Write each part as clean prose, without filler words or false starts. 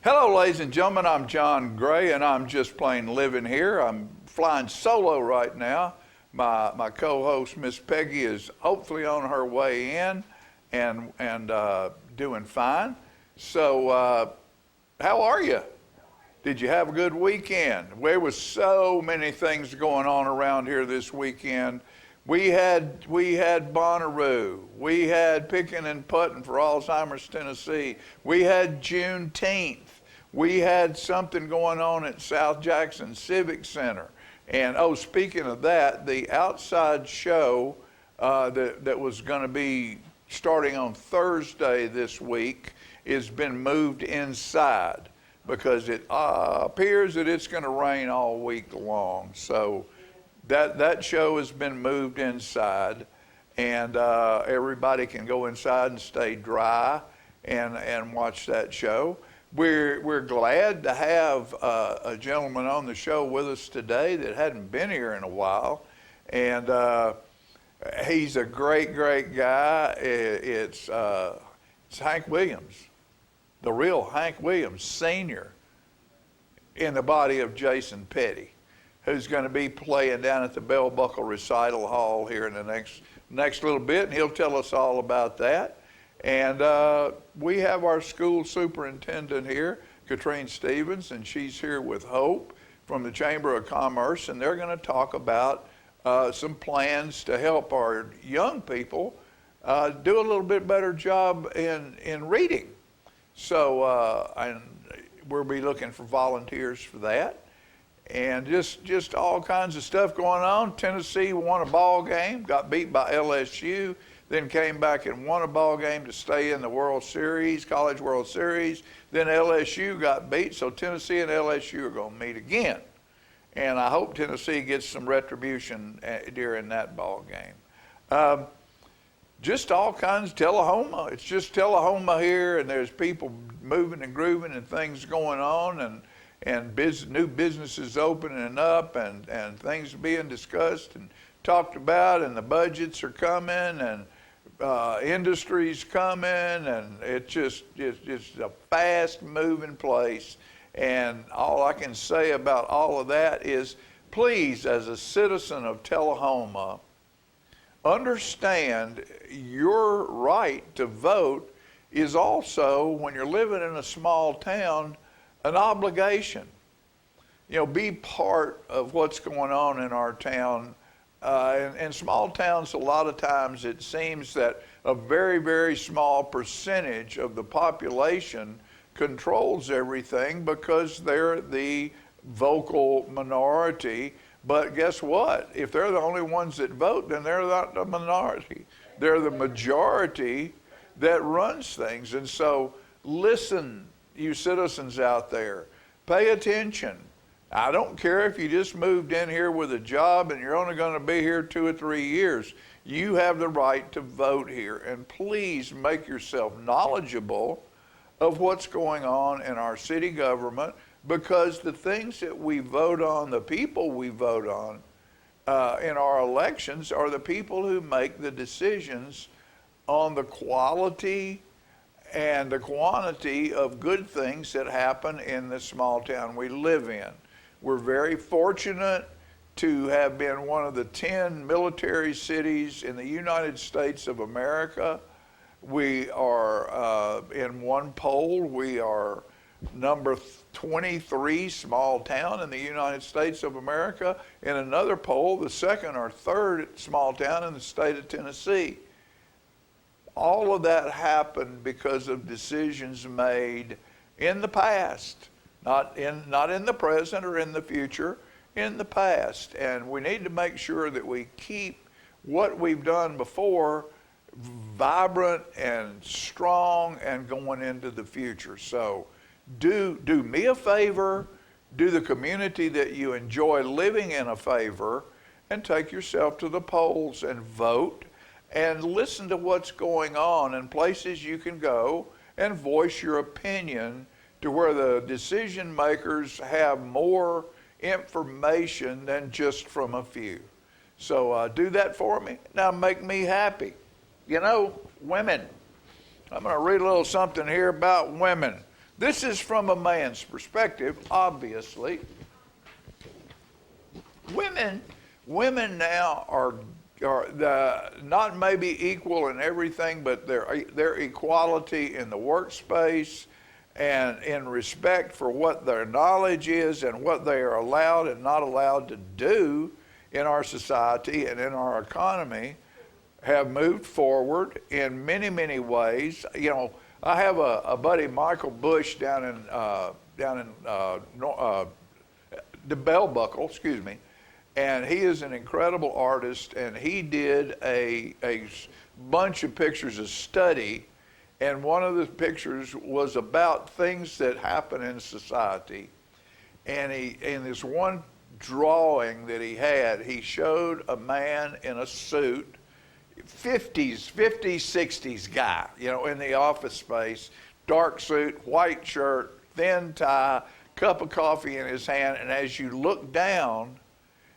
Hello, ladies and gentlemen. I'm John Gray, and I'm just plain living here. I'm flying solo right now. My co-host, Miss Peggy, is hopefully on her way in and doing fine. So, how are you? Did you have a good weekend? There was so many things going on around here this weekend. We had Bonnaroo. We had Picking and Putting for Alzheimer's Tennessee. We had Juneteenth. We had something going on at South Jackson Civic Center. And speaking of that, the outside show that was going to be starting on Thursday this week has been moved inside because it appears that it's going to rain all week long. So that show has been moved inside, and everybody can go inside and stay dry and watch that show. We're glad to have a gentleman on the show with us today that hadn't been here in a while, and he's a great guy. It's Hank Williams, the real Hank Williams Sr., in the body of Jason Petty, who's going to be playing down at the Bell Buckle Recital Hall here in the next little bit, and he'll tell us all about that. And we have our school superintendent here, Katrine Stevens, and she's here with Hope from the Chamber of Commerce, and they're going to talk about some plans to help our young people do a little bit better job in reading. So and we'll be looking for volunteers for that. And just all kinds of stuff going on. Tennessee won a ball game, got beat by LSU, then came back and won a ball game to stay in the World Series, College World Series. Then LSU got beat, so Tennessee and LSU are going to meet again. And I hope Tennessee gets some retribution during that ball game. Just all kinds of Tullahoma. It's just Tullahoma here, and there's people moving and grooving and things going on, and new businesses opening up, and things being discussed and talked about, and the budgets are coming, and industry's coming, and it's a fast moving place. And all I can say about all of that is, please, as a citizen of Tullahoma, understand your right to vote is also, when you're living in a small town, an obligation. Be part of what's going on in our town. In small towns, a lot of times it seems that a very, very small percentage of the population controls everything because they're the vocal minority. But guess what? If they're the only ones that vote, then they're not the minority. They're the majority that runs things. And so listen, you citizens out there, pay attention. I don't care if you just moved in here with a job and you're only going to be here 2 or 3 years. You have the right to vote here. And please make yourself knowledgeable of what's going on in our city government, because the things that we vote on, the people we vote on in our elections are the people who make the decisions on the quality and the quantity of good things that happen in the small town we live in. We're very fortunate to have been one of the 10 military cities in the United States of America. We are, in one poll, we are number 23 small town in the United States of America. In another poll, the second or third small town in the state of Tennessee. All of that happened because of decisions made in the past, not in the present or in the future, in the past. And we need to make sure that we keep what we've done before vibrant and strong and going into the future. So do me a favor, do the community that you enjoy living in a favor, and take yourself to the polls and vote, and listen to what's going on in places you can go and voice your opinion to where the decision makers have more information than just from a few. So do that for me. Now make me happy. Women. I'm going to read a little something here about women. This is from a man's perspective, obviously. Women now are not maybe equal in everything, but their equality in the workspace and in respect for what their knowledge is and what they are allowed and not allowed to do in our society and in our economy have moved forward in many, many ways. You know, I have a buddy, Michael Bush, down in the Bell Buckle, excuse me, and he is an incredible artist, and he did a bunch of pictures, a study, and one of the pictures was about things that happen in society. And in this one drawing that he had, he showed a man in a suit, 50s, 60s guy, you know, in the office space, dark suit, white shirt, thin tie, cup of coffee in his hand, and as you look down,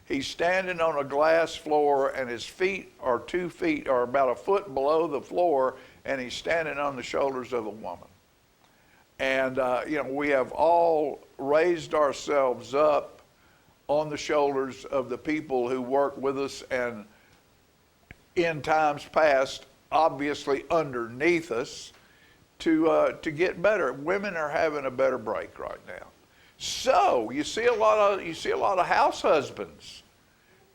he's standing on a glass floor and his feet are 2 feet or about a foot below the floor, and he's standing on the shoulders of a woman. And, you know, we have all raised ourselves up on the shoulders of the people who work with us, and in times past, obviously underneath us, to get better. Women are having a better break right now. So you see a lot of house husbands,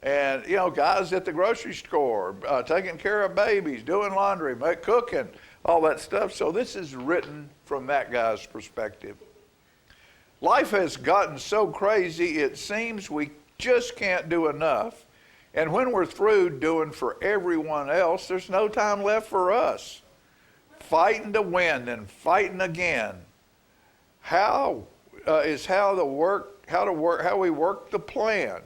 and you know, guys at the grocery store taking care of babies, doing laundry, cooking, all that stuff. So this is written from that guy's perspective. Life has gotten so crazy, it seems we just can't do enough. And when we're through doing for everyone else, there's no time left for us. Fighting to win and fighting again. How we work the plan.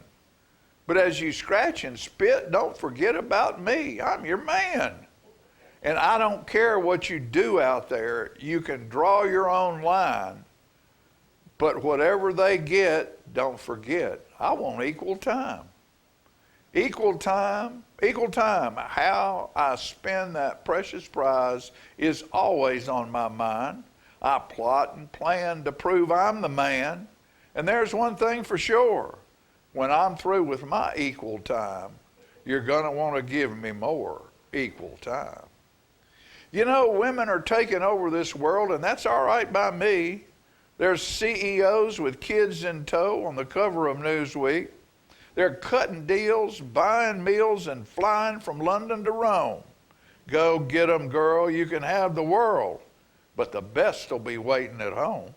But as you scratch and spit, don't forget about me. I'm your man. And I don't care what you do out there. You can draw your own line. But whatever they get, don't forget, I want equal time. Equal time. How I spend that precious prize is always on my mind. I plot and plan to prove I'm the man. And there's one thing for sure. When I'm through with my equal time, you're going to want to give me more equal time. You know, women are taking over this world, and that's all right by me. There's CEOs with kids in tow on the cover of Newsweek. They're cutting deals, buying meals, and flying from London to Rome. Go get 'em, girl. You can have the world, but the best will be waiting at home.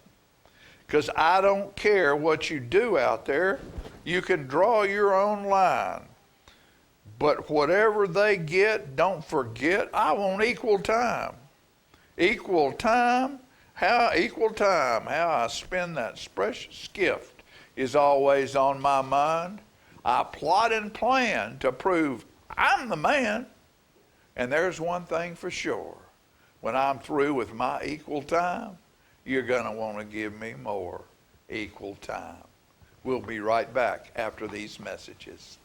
Because I don't care what you do out there. You can draw your own line. But whatever they get, don't forget, I want equal time. Equal time. How I spend that precious gift is always on my mind. I plot and plan to prove I'm the man. And there's one thing for sure. When I'm through with my equal time, you're going to want to give me more equal time. We'll be right back after these messages.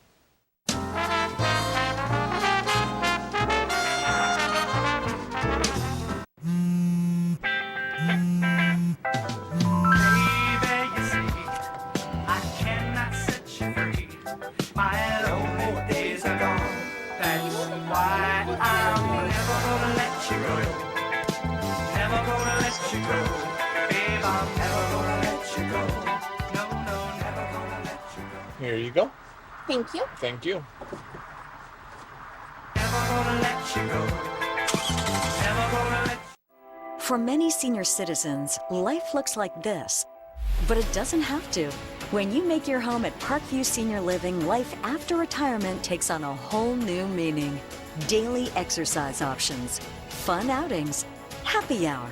Here you go. Thank you. Thank you. For many senior citizens, life looks like this, but it doesn't have to. When you make your home at Parkview Senior Living, life after retirement takes on a whole new meaning. Daily exercise options, fun outings, happy hour,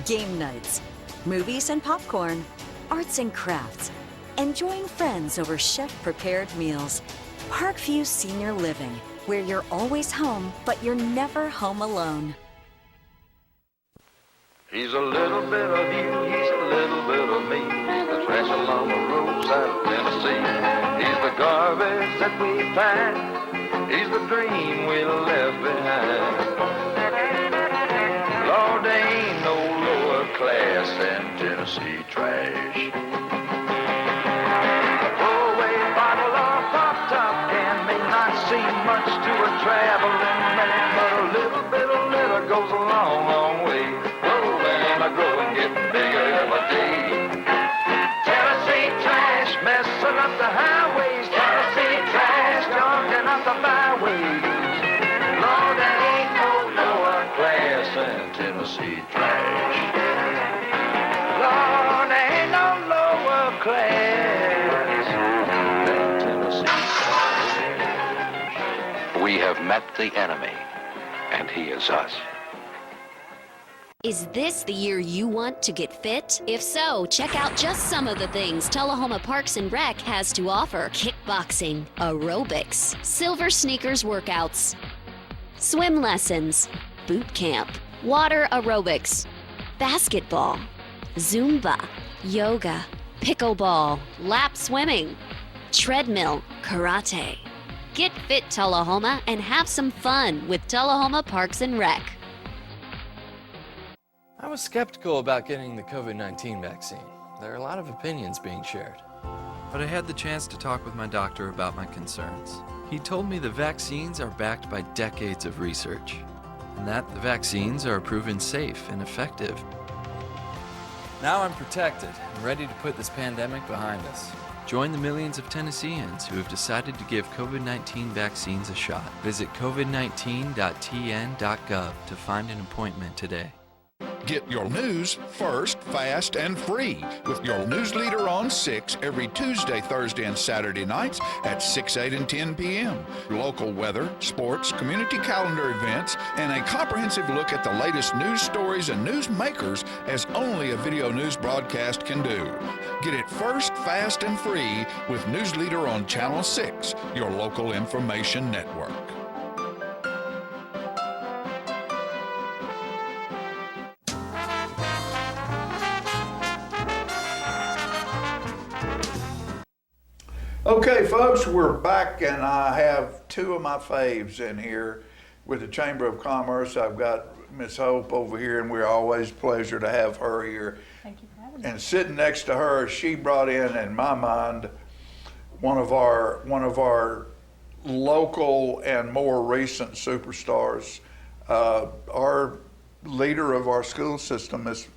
game nights, movies and popcorn, arts and crafts, enjoying friends over chef-prepared meals. Parkview Senior Living, where you're always home, but you're never home alone. He's a little bit of you, he's a little bit of me. He's the trash along the roadside of Tennessee. He's the garbage that we find. He's the dream we left behind. Lord, there ain't no lower class than Tennessee. Tennessee trash. A throwaway bottle or pop-top can may not seem much to a traveling man, but a little bit of litter goes a long, long way. Growing, a growing, getting bigger every day. Tennessee trash messing up the highways. Tennessee trash jogging up the byways. Lord, there ain't no lower class than Tennessee trash. Lord, there ain't no lower class than Tennessee trash. We have met the enemy, and he is us. Is this the year you want to get fit? If so, check out just some of the things Tullahoma Parks and Rec has to offer. Kickboxing, aerobics, silver sneakers workouts, swim lessons, boot camp, water aerobics, basketball, Zumba, yoga, pickleball, lap swimming, treadmill, karate. Get fit, Tullahoma, and have some fun with Tullahoma Parks and Rec. I was skeptical about getting the COVID-19 vaccine. There are a lot of opinions being shared. But I had the chance to talk with my doctor about my concerns. He told me the vaccines are backed by decades of research, and that the vaccines are proven safe and effective. Now I'm protected and ready to put this pandemic behind us. Join the millions of Tennesseans who have decided to give COVID-19 vaccines a shot. Visit covid19.tn.gov to find an appointment today. Get your news first, fast, and free with your news leader on 6 every Tuesday, Thursday, and Saturday nights at 6, 8, and 10 p.m. Local weather, sports, community calendar events, and a comprehensive look at the latest news stories and news makers as only a video news broadcast can do. Get it first, fast, and free with News Leader on Channel 6, your local information network. Okay, folks, we're back, and I have two of my faves in here with the Chamber of Commerce. I've got Miss Hope over here, and we're always a pleasure to have her here. Thank you for having me. And sitting next to her, she brought in my mind, one of our local and more recent superstars. Our leader of our school system is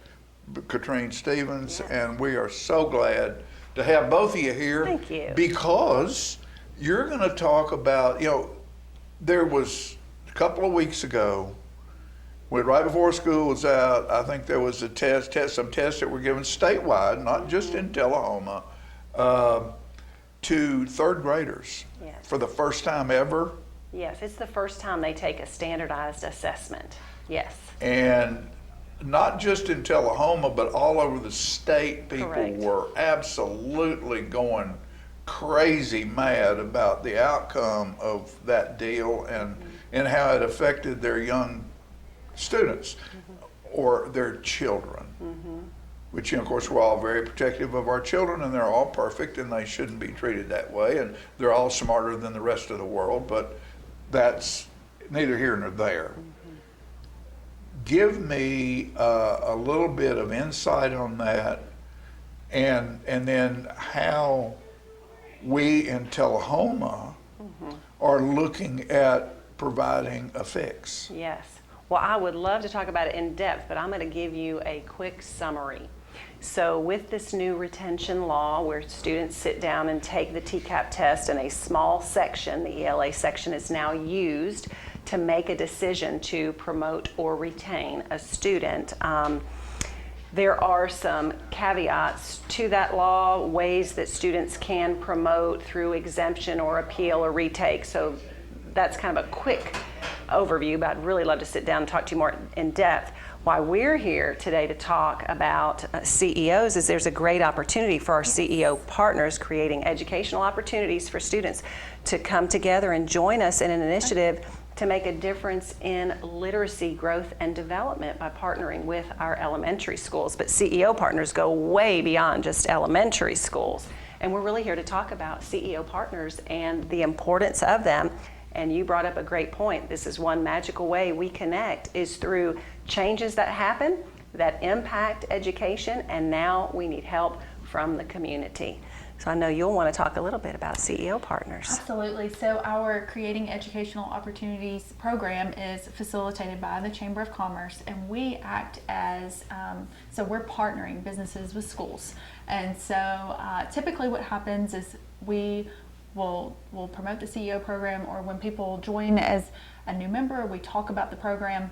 Katrine Stevens, Yes. and we are so glad to have both of you here. Thank you. Because you're going to talk about, there was a couple of weeks ago, right before school was out, I think there was some tests that were given statewide, not just in Tullahoma, to third graders. Yes. For the first time ever. Yes, it's the first time they take a standardized assessment. Yes. And not just in Tullahoma, but all over the state, people Correct. were absolutely going crazy mad about the outcome of that deal and how it affected their young students or their children. Which, of course, we're all very protective of our children, and they're all perfect, and they shouldn't be treated that way, and they're all smarter than the rest of the world, but that's neither here nor there. Give me a little bit of insight on that, and then how we in Tullahoma are looking at providing a fix. Yes. Well, I would love to talk about it in depth, but I'm going to give you a quick summary. So with this new retention law where students sit down and take the TCAP test in a small section, the ELA section is now used to make a decision to promote or retain a student. There are some caveats to that law, ways that students can promote through exemption or appeal or retake. So that's kind of a quick overview, but I'd really love to sit down and talk to you more in depth. Why we're here today to talk about CEOs is there's a great opportunity for our CEO partners creating educational opportunities for students to come together and join us in an initiative to make a difference in literacy growth and development by partnering with our elementary schools. But CEO partners go way beyond just elementary schools. And we're really here to talk about CEO partners and the importance of them. And you brought up a great point. This is one magical way we connect is through changes that happen that impact education, and now we need help from the community. So I know you'll want to talk a little bit about CEO Partners. Absolutely. So our Creating Educational Opportunities program is facilitated by the Chamber of Commerce, and we act as, so we're partnering businesses with schools. And so typically what happens is we will promote the CEO program, or when people join as a new member, we talk about the program.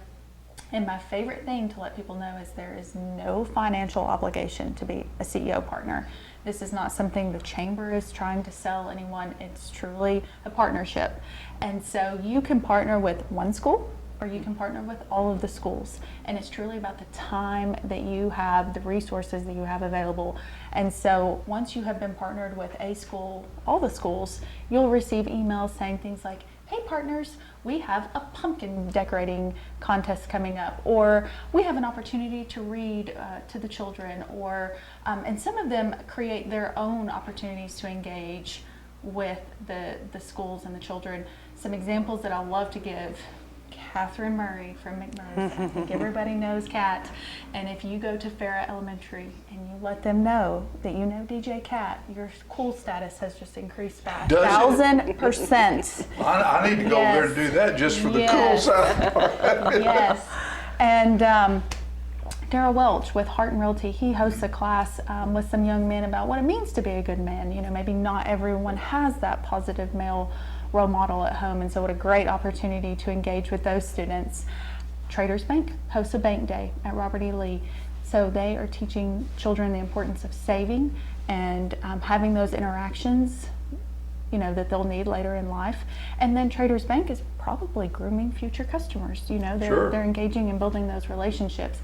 And my favorite thing to let people know is there is no financial obligation to be a CEO partner. This is not something the Chamber is trying to sell anyone. It's truly a partnership. And so you can partner with one school, or you can partner with all of the schools. And it's truly about the time that you have, the resources that you have available. And so once you have been partnered with a school, all the schools, you'll receive emails saying things like, hey partners, we have a pumpkin decorating contest coming up, or we have an opportunity to read to the children, or and some of them create their own opportunities to engage with the schools and the children. Some examples that I love to give: Catherine Murray from McMurray's. I think everybody knows Kat. And if you go to Farrah Elementary and you let them know that you know DJ Kat, your cool status has just increased by 1,000%. I need to go there and do that just for the cool side. Yes. And Darrell Welch with Heart and Realty, he hosts a class with some young men about what it means to be a good man. You know, maybe not everyone has that positive male role model at home, and so what a great opportunity to engage with those students. Traders Bank hosts a bank day at Robert E. Lee, so they are teaching children the importance of saving and having those interactions, you know, that they'll need later in life. And then Traders Bank is probably grooming future customers. You know, they're engaging and building those relationships.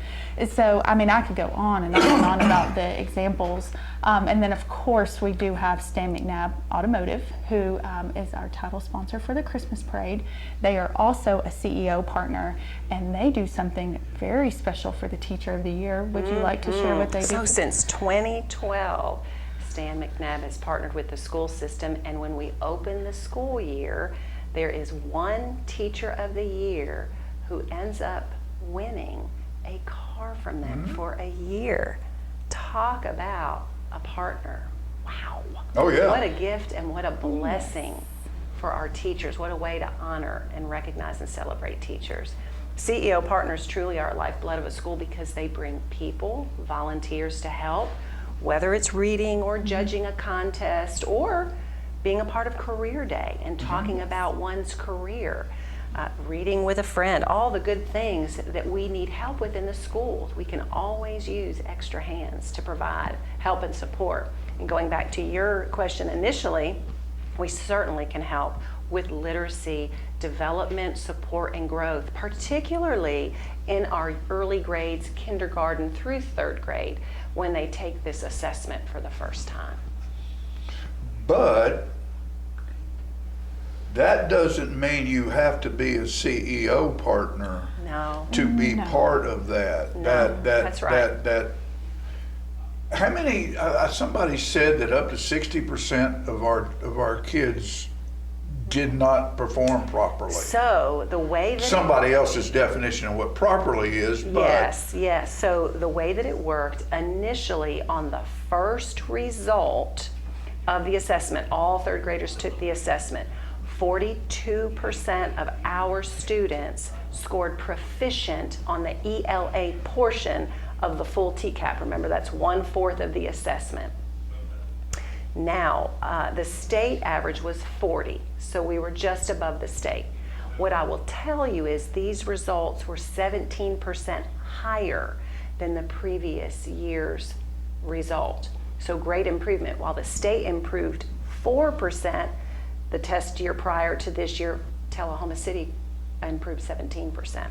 So I mean, I could go on and on about the examples. And then of course we do have Stan McNabb Automotive, who is our title sponsor for the Christmas parade. They are also a CEO partner, and they do something very special for the Teacher of the Year. Would you like to share what they do? So since 2012, Stan McNabb has partnered with the school system, and when we open the school year, there is one Teacher of the Year who ends up winning a car from them for a year. Talk about a partner. Wow. Oh yeah. What a gift and what a blessing for our teachers. What a way to honor and recognize and celebrate teachers. CEO partners truly are lifeblood of a school because they bring people, volunteers to help, whether it's reading or judging a contest or being a part of career day and talking about one's career, reading with a friend, all the good things that we need help with in the schools. We can always use extra hands to provide help and support. And going back to your question initially, we certainly can help with literacy, development, support, and growth, particularly in our early grades, kindergarten through 3rd grade, when they take this assessment for the first time. But that doesn't mean you have to be a CEO partner to be part of that. That's right. How many? Somebody said that up to 60% of our kids did not perform properly. So the way that somebody else's definition of what properly is, but yes. So the way that it worked initially on the first result of the assessment, all 3rd graders took the assessment. 42% of our students scored proficient on the ELA portion of the full TCAP. Remember, that's 1/4 of the assessment. Now, the state average was 40, so we were just above the state. What I will tell you is these results were 17% higher than the previous year's result. So great improvement. While the state improved 4%, the test year prior to this year, Tullahoma City improved 17%.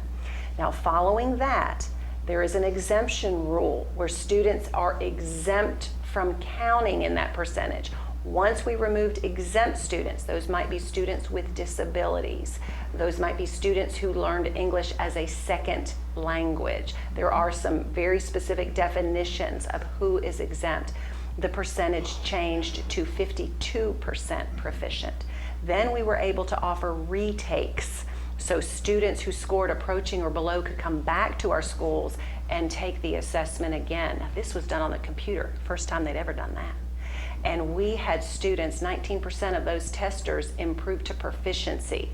Now, following that, there is an exemption rule where students are exempt from counting in that percentage. Once we removed exempt students, those might be students with disabilities. Those might be students who learned English as a second language. There are some very specific definitions of who is exempt. The percentage changed to 52% proficient. Then we were able to offer retakes. So students who scored approaching or below could come back to our schools and take the assessment again. Now, this was done on the computer, first time they'd ever done that. And we had students, 19% of those testers improved to proficiency.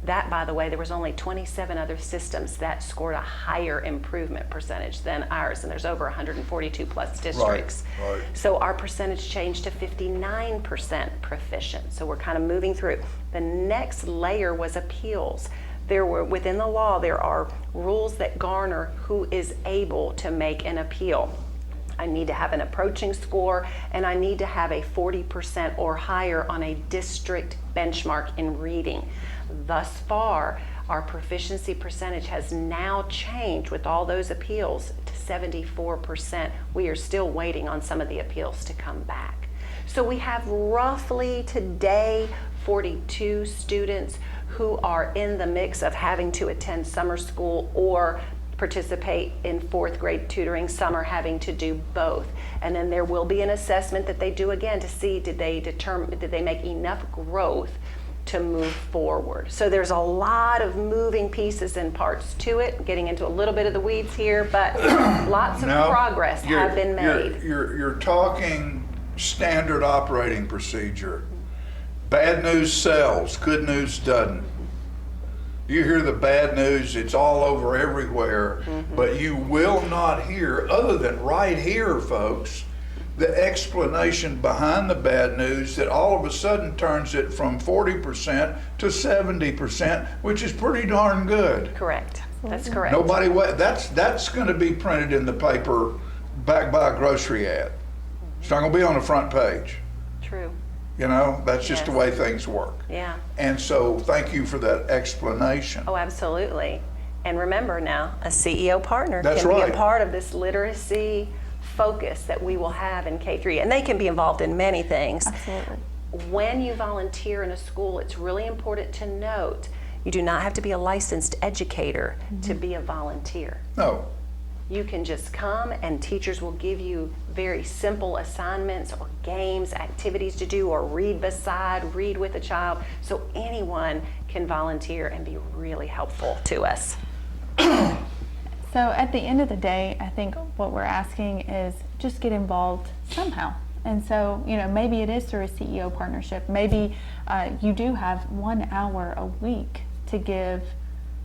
That, by the way, there was only 27 other systems that scored a higher improvement percentage than ours, and there's over 142 plus districts. Right. So our percentage changed to 59% proficient. So we're kind of moving through. The next layer was appeals. There were, within the law, there are rules that garner who is able to make an appeal. I need to have an approaching score, and I need to have a 40% or higher on a district benchmark in reading. Thus far, our proficiency percentage has now changed with all those appeals to 74%. We are still waiting on some of the appeals to come back. So we have roughly today 42 students who are in the mix of having to attend summer school or participate in fourth grade tutoring. Some are having to do both. And then there will be an assessment that they do again to see did they make enough growth to move forward. So there's a lot of moving pieces and parts to it, getting into a little bit of the weeds here, but lots of progress have been made. You're talking standard operating procedure. Bad news sells, good news doesn't. You hear the bad news, it's all over everywhere, but you will not hear, other than right here, folks, the explanation behind the bad news that all of a sudden turns it from 40% to 70%, which is pretty darn good. Correct. That's correct. That's going to be printed in the paper back by a grocery ad. It's not going to be on the front page. True. You know, that's just the way things work. Yeah. And so thank you for that explanation. Oh, absolutely. And remember now, a CEO partner That's can right. be a part of this literacy focus that we will have in K-3. And they can be involved in many things. Absolutely. When you volunteer in a school, it's really important to note you do not have to be a licensed educator to be a volunteer. No. You can just come and teachers will give you very simple assignments or games, activities to do, or read beside, read with a child. So anyone can volunteer and be really helpful to us. So at the end of the day, I think what we're asking is just get involved somehow. And so, you know, maybe it is through a CEO partnership. Maybe you do have 1 hour a week to give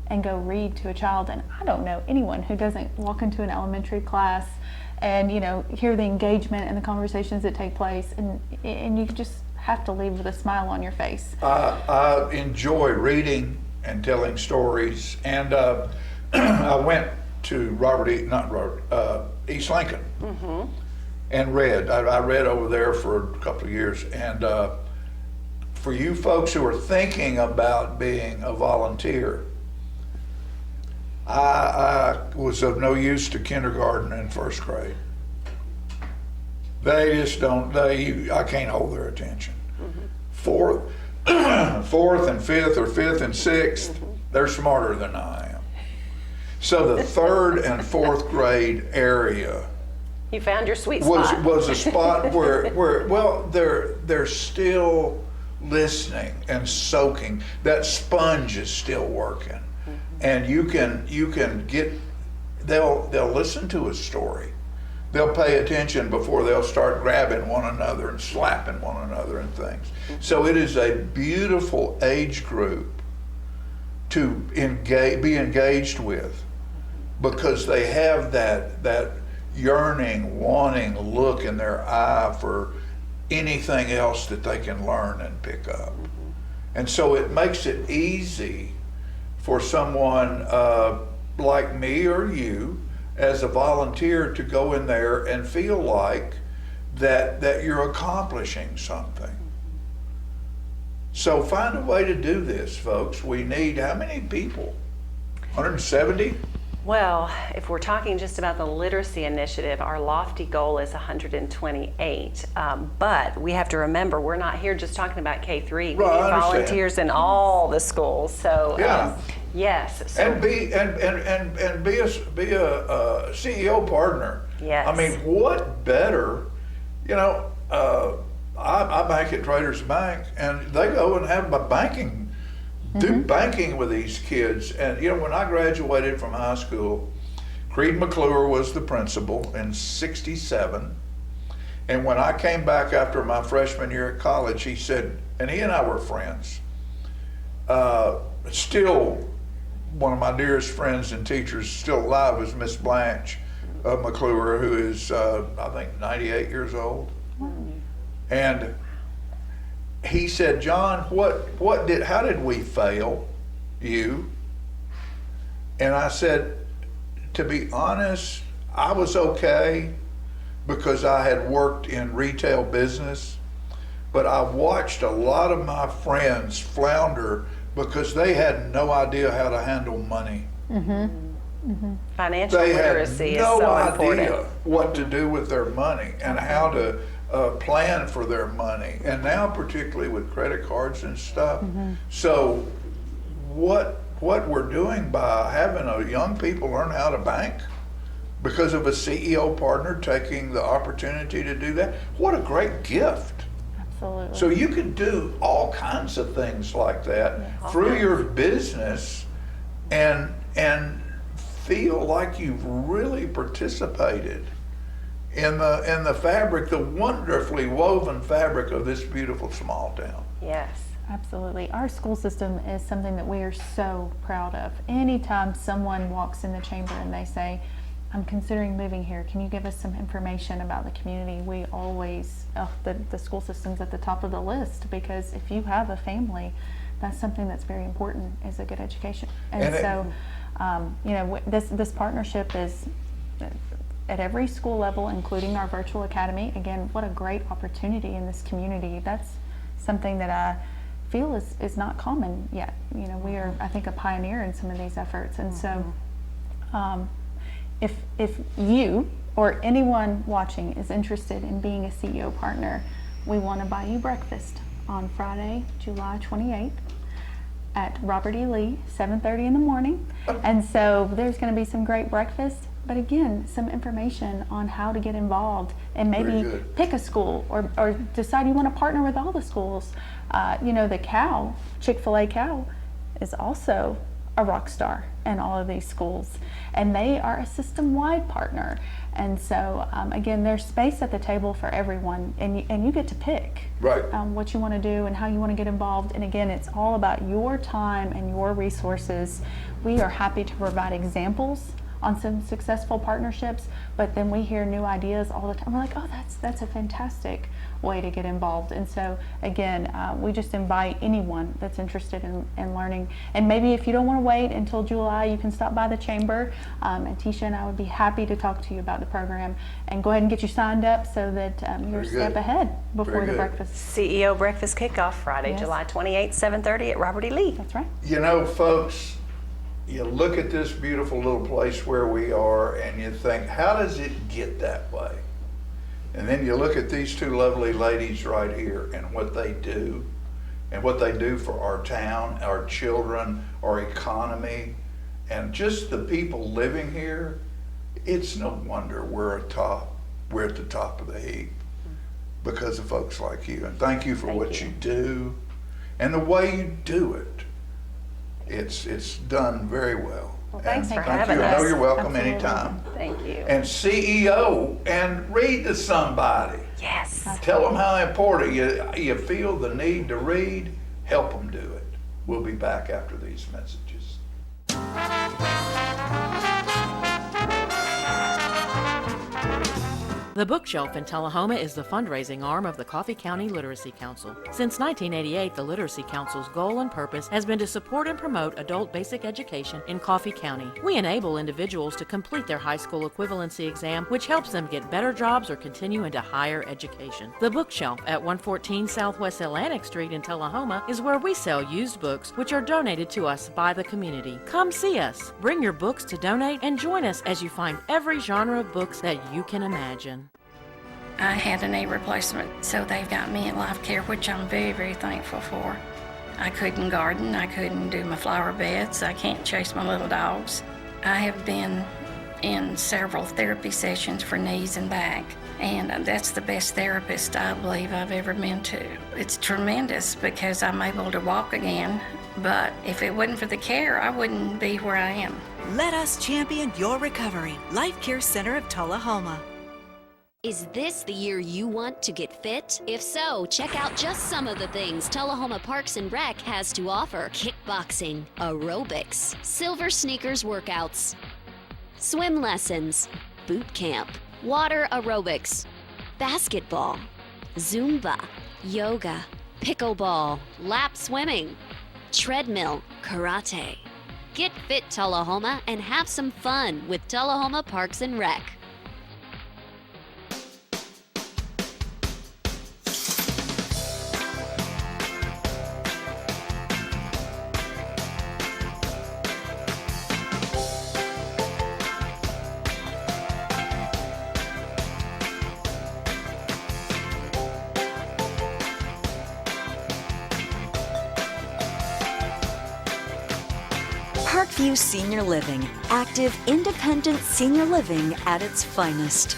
and go read to a child. And I don't know anyone who doesn't walk into an elementary class and, you know, hear the engagement and the conversations that take place, and you just have to leave with a smile on your face. I enjoy reading and telling stories, and I went to East Lincoln and read. I read over there for a couple of years, and for you folks who are thinking about being a volunteer, I was of no use to kindergarten and first grade. They just don't, I can't hold their attention. Fourth and fifth, or fifth and sixth, they're smarter than I am. So the third and fourth grade area You found your sweet spot. was a spot where well, they're still listening and soaking. That sponge is still working. And you can get, they'll listen to a story. They'll pay attention before they'll start grabbing one another and slapping one another and things. So it is a beautiful age group to be engaged with, because they have that yearning, wanting look in their eye for anything else that they can learn and pick up. And so it makes it easy for someone like me or you as a volunteer to go in there and feel like that you're accomplishing something. So find a way to do this, folks. We need how many people? 170? Well, if we're talking just about the literacy initiative, our lofty goal is 128. But we have to remember, we're not here just talking about K-3. We need volunteers in all the schools. So yes. So, and be a CEO partner. Yes. I mean, what better? You know, I bank at Traders Bank, and they go and have do banking with these kids. And you know, when I graduated from high school, Creed McClure was the principal in '67. And when I came back after my freshman year at college, he said, and he and I were friends, still one of my dearest friends and teachers still alive is Miss Blanche McClure, who is, I think, 98 years old. And he said, John, how did we fail you? And I said, to be honest, I was okay because I had worked in retail business, but I watched a lot of my friends flounder because they had no idea how to handle money. Financial They literacy had no is so idea important. what to do with their money and how to plan for their money. And now particularly with credit cards and stuff. So what we're doing by having young people learn how to bank because of a CEO partner taking the opportunity to do that, what a great gift. Absolutely. So you can do all kinds of things like that through your business and feel like you've really participated in the fabric, the wonderfully woven fabric of this beautiful small town. Yes. Absolutely. Our school system is something that we are so proud of. Anytime someone walks in the chamber and they say, I'm considering moving here, can you give us some information about the community? We always, the school system's at the top of the list, because if you have a family, that's something that's very important, is a good education. And so, you know, this partnership is at every school level, including our virtual academy. Again, what a great opportunity in this community. That's something that I feel is not common yet. You know, we are, I think, a pioneer in some of these efforts. And so if you or anyone watching is interested in being a CEO partner, we want to buy you breakfast on Friday, July 28th at Robert E. Lee, 7:30 in the morning. And so there's going to be some great breakfast, but again, some information on how to get involved and maybe pick a school or decide you want to partner with all the schools. You know, the Cow, Chick-fil-A Cow, is also a rock star in all of these schools, and they are a system-wide partner. And so again, there's space at the table for everyone, and you get to pick what you want to do and how you want to get involved. And again, it's all about your time and your resources. We are happy to provide examples on some successful partnerships, but then we hear new ideas all the time. We're like, oh, that's a fantastic way to get involved. And so again, we just invite anyone that's interested in learning. And maybe if you don't want to wait until July, you can stop by the chamber, and Tisha and I would be happy to talk to you about the program and go ahead and get you signed up so that you're a step ahead before the breakfast. CEO Breakfast Kickoff, Friday, July 28th, 7:30 at Robert E. Lee. That's right. You know, folks, you look at this beautiful little place where we are and you think, how does it get that way? And then you look at these two lovely ladies right here and what they do for our town, our children, our economy, and just the people living here. It's no wonder we're at the top of the heap because of folks like you. And thank you for what you do and the way you do it. It's done very well. Well, thanks and for thank having you. us. I know you're welcome Absolutely. anytime. Thank you. And CEO, and read to somebody. Yes. Tell them how important you feel the need to read. Help them do it. We'll be back after these messages. The Bookshelf in Tullahoma is the fundraising arm of the Coffee County Literacy Council. Since 1988, the Literacy Council's goal and purpose has been to support and promote adult basic education in Coffee County. We enable individuals to complete their high school equivalency exam, which helps them get better jobs or continue into higher education. The Bookshelf at 114 Southwest Atlantic Street in Tullahoma is where we sell used books, which are donated to us by the community. Come see us, bring your books to donate, and join us as you find every genre of books that you can imagine. I had a knee replacement, so they've got me in life care, which I'm very, very thankful for. I couldn't garden, I couldn't do my flower beds, I can't chase my little dogs. I have been in several therapy sessions for knees and back. And that's the best therapist I believe I've ever been to. It's tremendous because I'm able to walk again, but if it wasn't for the care, I wouldn't be where I am. Let us champion your recovery. Life Care Center of Tullahoma. Is this the year you want to get fit? If so, check out just some of the things Tullahoma Parks and Rec has to offer. Kickboxing, aerobics, silver sneakers workouts, swim lessons, boot camp, water aerobics, basketball, Zumba, yoga, pickleball, lap swimming, treadmill, karate. Get fit, Tullahoma, and have some fun with Tullahoma Parks and Rec. Parkview Senior Living, active, independent senior living at its finest.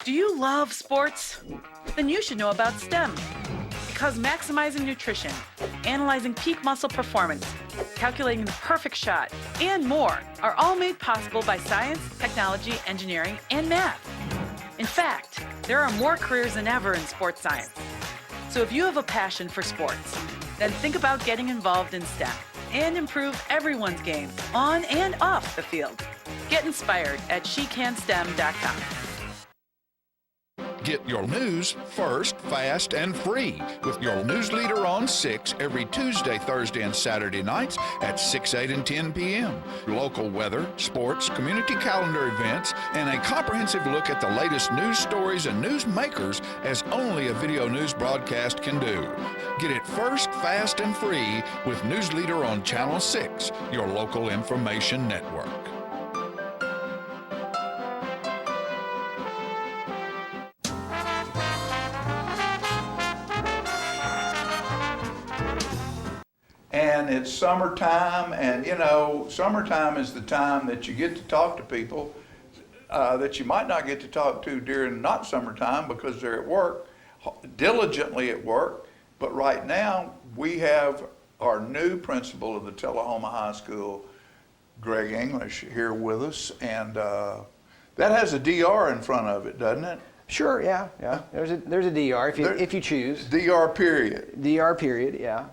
Do you love sports? Then you should know about STEM. Because maximizing nutrition, analyzing peak muscle performance, calculating the perfect shot, and more are all made possible by science, technology, engineering, and math. In fact, there are more careers than ever in sports science. So if you have a passion for sports, then think about getting involved in STEM and improve everyone's game on and off the field. Get inspired at SheCanSTEM.com. Get your news first, fast, and free with your news leader on 6 every Tuesday, Thursday, and Saturday nights at 6, 8, and 10 p.m. Local weather, sports, community calendar events, and a comprehensive look at the latest news stories and news makers as only a video news broadcast can do. Get it first, fast, and free with News Leader on Channel 6, your local information network. And it's summertime, and summertime is the time that you get to talk to people that you might not get to talk to during not summertime because they're at work, diligently at work. But right now, we have our new principal of the Tullahoma High School, Greg English, here with us, and that has a DR in front of it, doesn't it? Sure, yeah. There's a DR if you choose. DR period. DR period, yeah.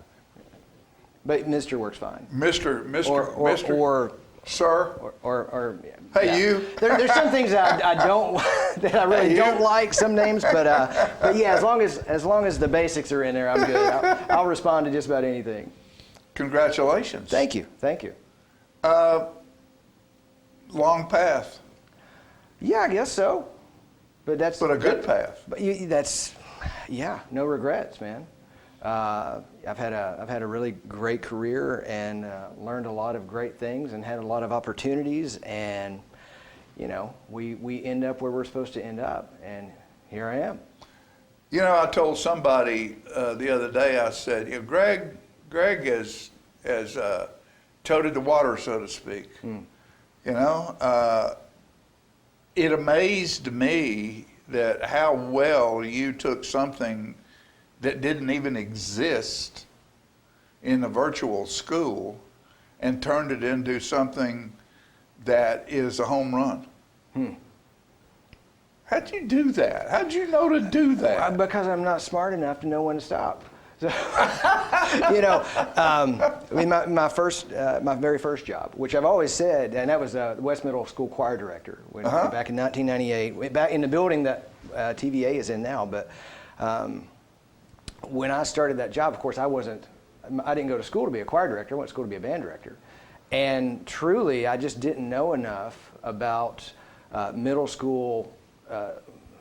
But Mr. works fine. Mr. Or sir. Or hey, yeah. you. There's some things that I don't that I really don't like, some names, but yeah, as long as the basics are in there, I'm good. I'll respond to just about anything. Congratulations. Thank you. Long path. Yeah, I guess so. But a good path. But no regrets, man. I've had a really great career and learned a lot of great things and had a lot of opportunities, and we end up where we're supposed to end up, and here I am. I told somebody the other day, I said, Greg has toted the water, so to speak. It amazed me that how well you took something that didn't even exist in the virtual school and turned it into something that is a home run. How'd you do that? How'd you know to do that? Because I'm not smart enough to know when to stop. So, my very first job, which I've always said, and that was the West Middle School choir director back in 1998, back in the building that TVA is in now. But when I started that job, of course, I didn't go to school to be a choir director. I went to school to be a band director. And truly, I just didn't know enough about middle school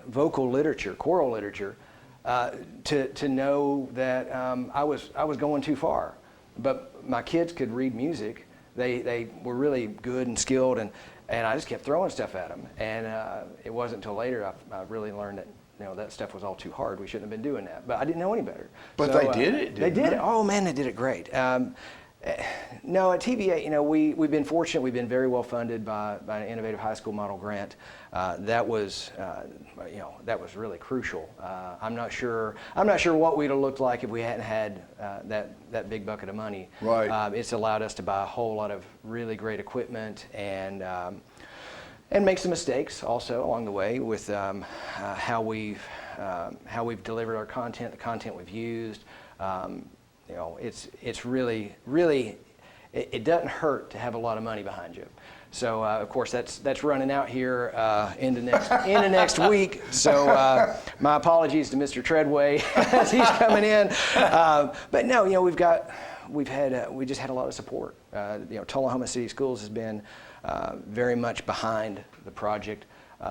vocal literature, choral literature, to know that I was going too far. But my kids could read music. They were really good and skilled, and I just kept throwing stuff at them. And it wasn't until later I really learned that that stuff was all too hard. We shouldn't have been doing that. But I didn't know any better. But they did it, didn't they? They did it. Oh, man, they did it great. No, at TVA, we've been fortunate. We've been very well funded by an Innovative High School Model grant. That was really crucial. I'm not sure what we'd have looked like if we hadn't had that big bucket of money. Right. It's allowed us to buy a whole lot of really great equipment and make some mistakes also along the way with how we've delivered our content, the content we've used. It's really, it doesn't hurt to have a lot of money behind you. So of course that's running out here into next week. So my apologies to Mr. Treadway as he's coming in. But no, we just had a lot of support. Tullahoma City Schools has been very much behind the project.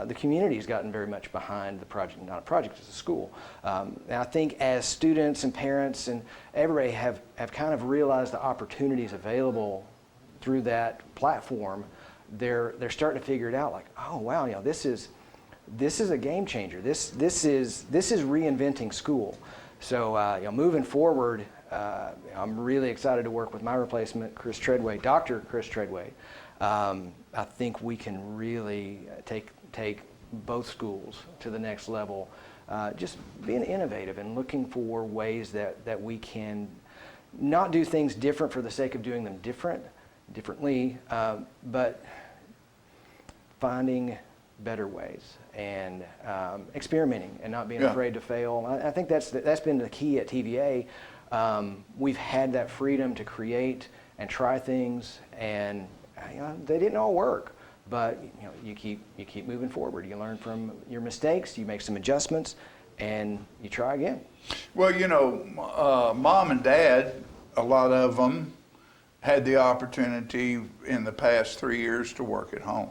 The community has gotten very much behind the project, not a project, it's a school. And I think as students and parents and everybody have kind of realized the opportunities available through that platform, they're starting to figure it out like, oh wow, this is a game changer. This is reinventing school. So moving forward, I'm really excited to work with my replacement, Chris Treadway, Dr. Chris Treadway. I think we can really take both schools to the next level, just being innovative and looking for ways that we can not do things different for the sake of doing them differently, but finding better ways and experimenting and not being afraid to fail. I think that's been the key at TVA. We've had that freedom to create and try things, and they didn't all work. But you keep moving forward. You learn from your mistakes, you make some adjustments, and you try again. Well, Mom and Dad, a lot of them had the opportunity in the past 3 years to work at home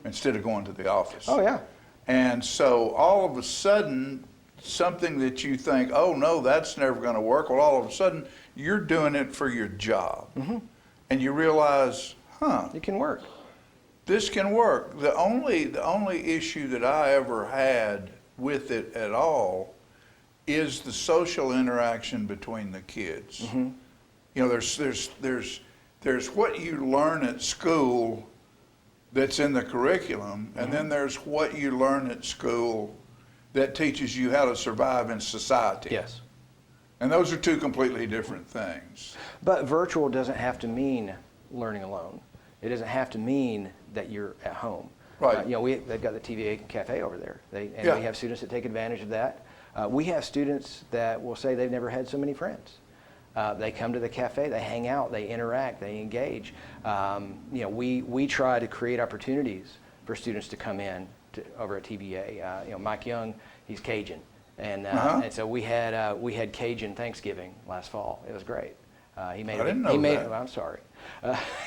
instead of going to the office. Oh yeah. And so all of a sudden, something that you think, oh no, that's never going to work. Well, all of a sudden, you're doing it for your job, and you realize, it can work. This can work. The only issue that I ever had with it at all is the social interaction between the kids. There's what you learn at school that's in the curriculum, and then there's what you learn at school that teaches you how to survive in society. Yes. And those are two completely different things. But virtual doesn't have to mean learning alone. It doesn't have to mean that you're at home. Right. They've got the TVA cafe over there. We have students that take advantage of that. We have students that will say they've never had so many friends. They come to the cafe, they hang out, they interact, they engage. We try to create opportunities for students to come in over at TVA. Mike Young, he's Cajun, and so we had Cajun Thanksgiving last fall. It was great. I didn't know that. I'm sorry.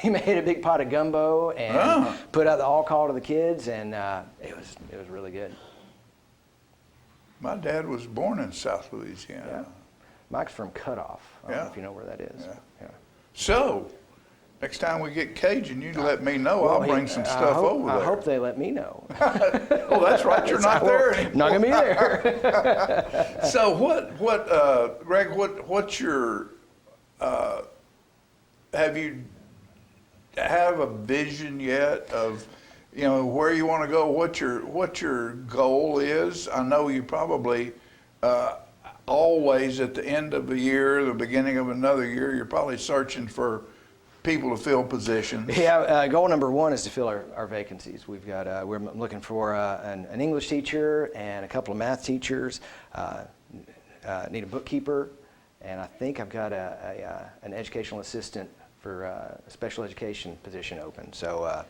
He made a big pot of gumbo and put out the all call to the kids, and it was really good. My dad was born in South Louisiana. Yeah. Mike's from Cutoff. I don't know if you know where that is. Yeah. So, next time we get Cajun, you let me know. I'll bring some stuff over there. I hope they let me know. Oh, that's right. You're not there anymore. Not going to be there. So Greg, what's your, have a vision yet of, where you want to go, what your goal is? I know you probably, always at the end of a year, the beginning of another year, you're probably searching for people to fill positions. Yeah, goal number one is to fill our vacancies. We've got we're looking for an English teacher and a couple of math teachers. Need a bookkeeper, and I think I've got an educational assistant for a special education position open. So,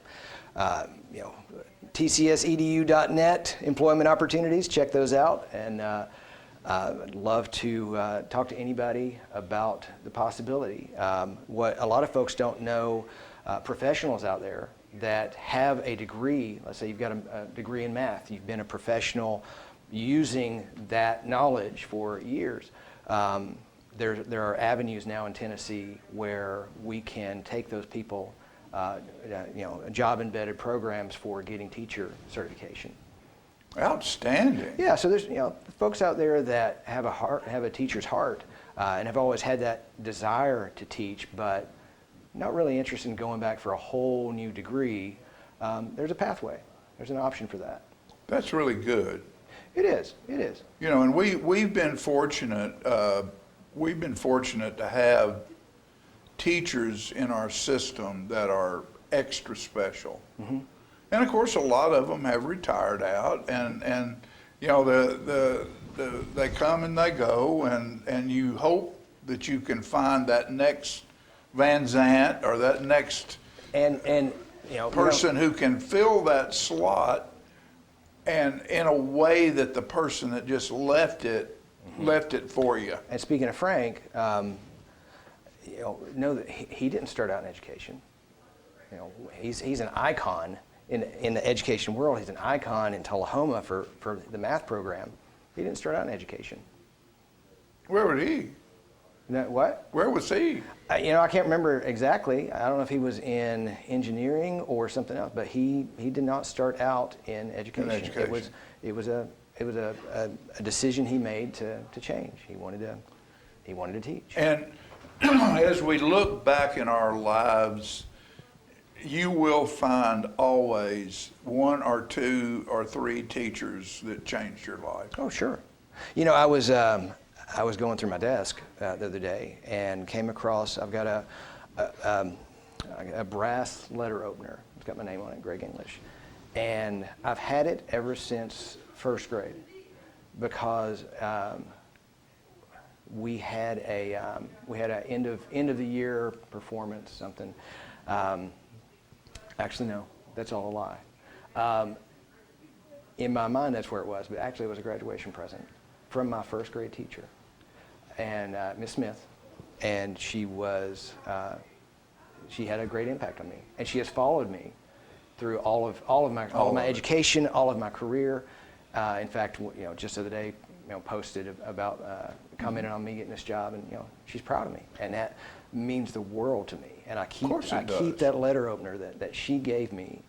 tcsedu.net employment opportunities. Check those out, and I'd love to talk to anybody about the possibility. What a lot of folks don't know, professionals out there that have a degree, let's say you've got a degree in math, you've been a professional using that knowledge for years. There are avenues now in Tennessee where we can take those people, job-embedded programs for getting teacher certification. Outstanding. Yeah, so there's folks out there that have a teacher's heart, and have always had that desire to teach, but not really interested in going back for a whole new degree, there's a pathway. There's an option for that. That's really good. It is. It is. You know, and we've been fortunate. We've been fortunate to have teachers in our system that are extra special. Mm-hmm. And of course, a lot of them have retired out, and you know, they come and they go, and you hope that you can find that next Van Zant or that next and you know, person who can fill that slot, and in a way that the person that just left it for you. And speaking of Frank, you know that he didn't start out in education. You know, he's an icon in the education world. He's an icon in Tullahoma for the math program. He didn't start out in education. Where was he? What? Where was he? You know, I can't remember exactly. I don't know if he was in engineering or something else, but he did not start out in education. It was a decision he made to change. He wanted to teach. And as we look back in our lives, you will find always one or two or three teachers that changed your life. Oh, sure. You know, I was going through my desk the other day and came across, I've got a brass letter opener. It's got my name on it, Greg English. And I've had it ever since first grade because we had an end of the year performance, something. Actually, no, that's all a lie. In my mind, that's where it was, but actually it was a graduation present from my first grade teacher, and Miss Smith, and she had a great impact on me, and she has followed me through all of my education, all of my career. In fact, you know, just the other day, you know, posted about commenting on me getting this job, and you know, she's proud of me, and that means the world to me. And I keep that letter opener that she gave me.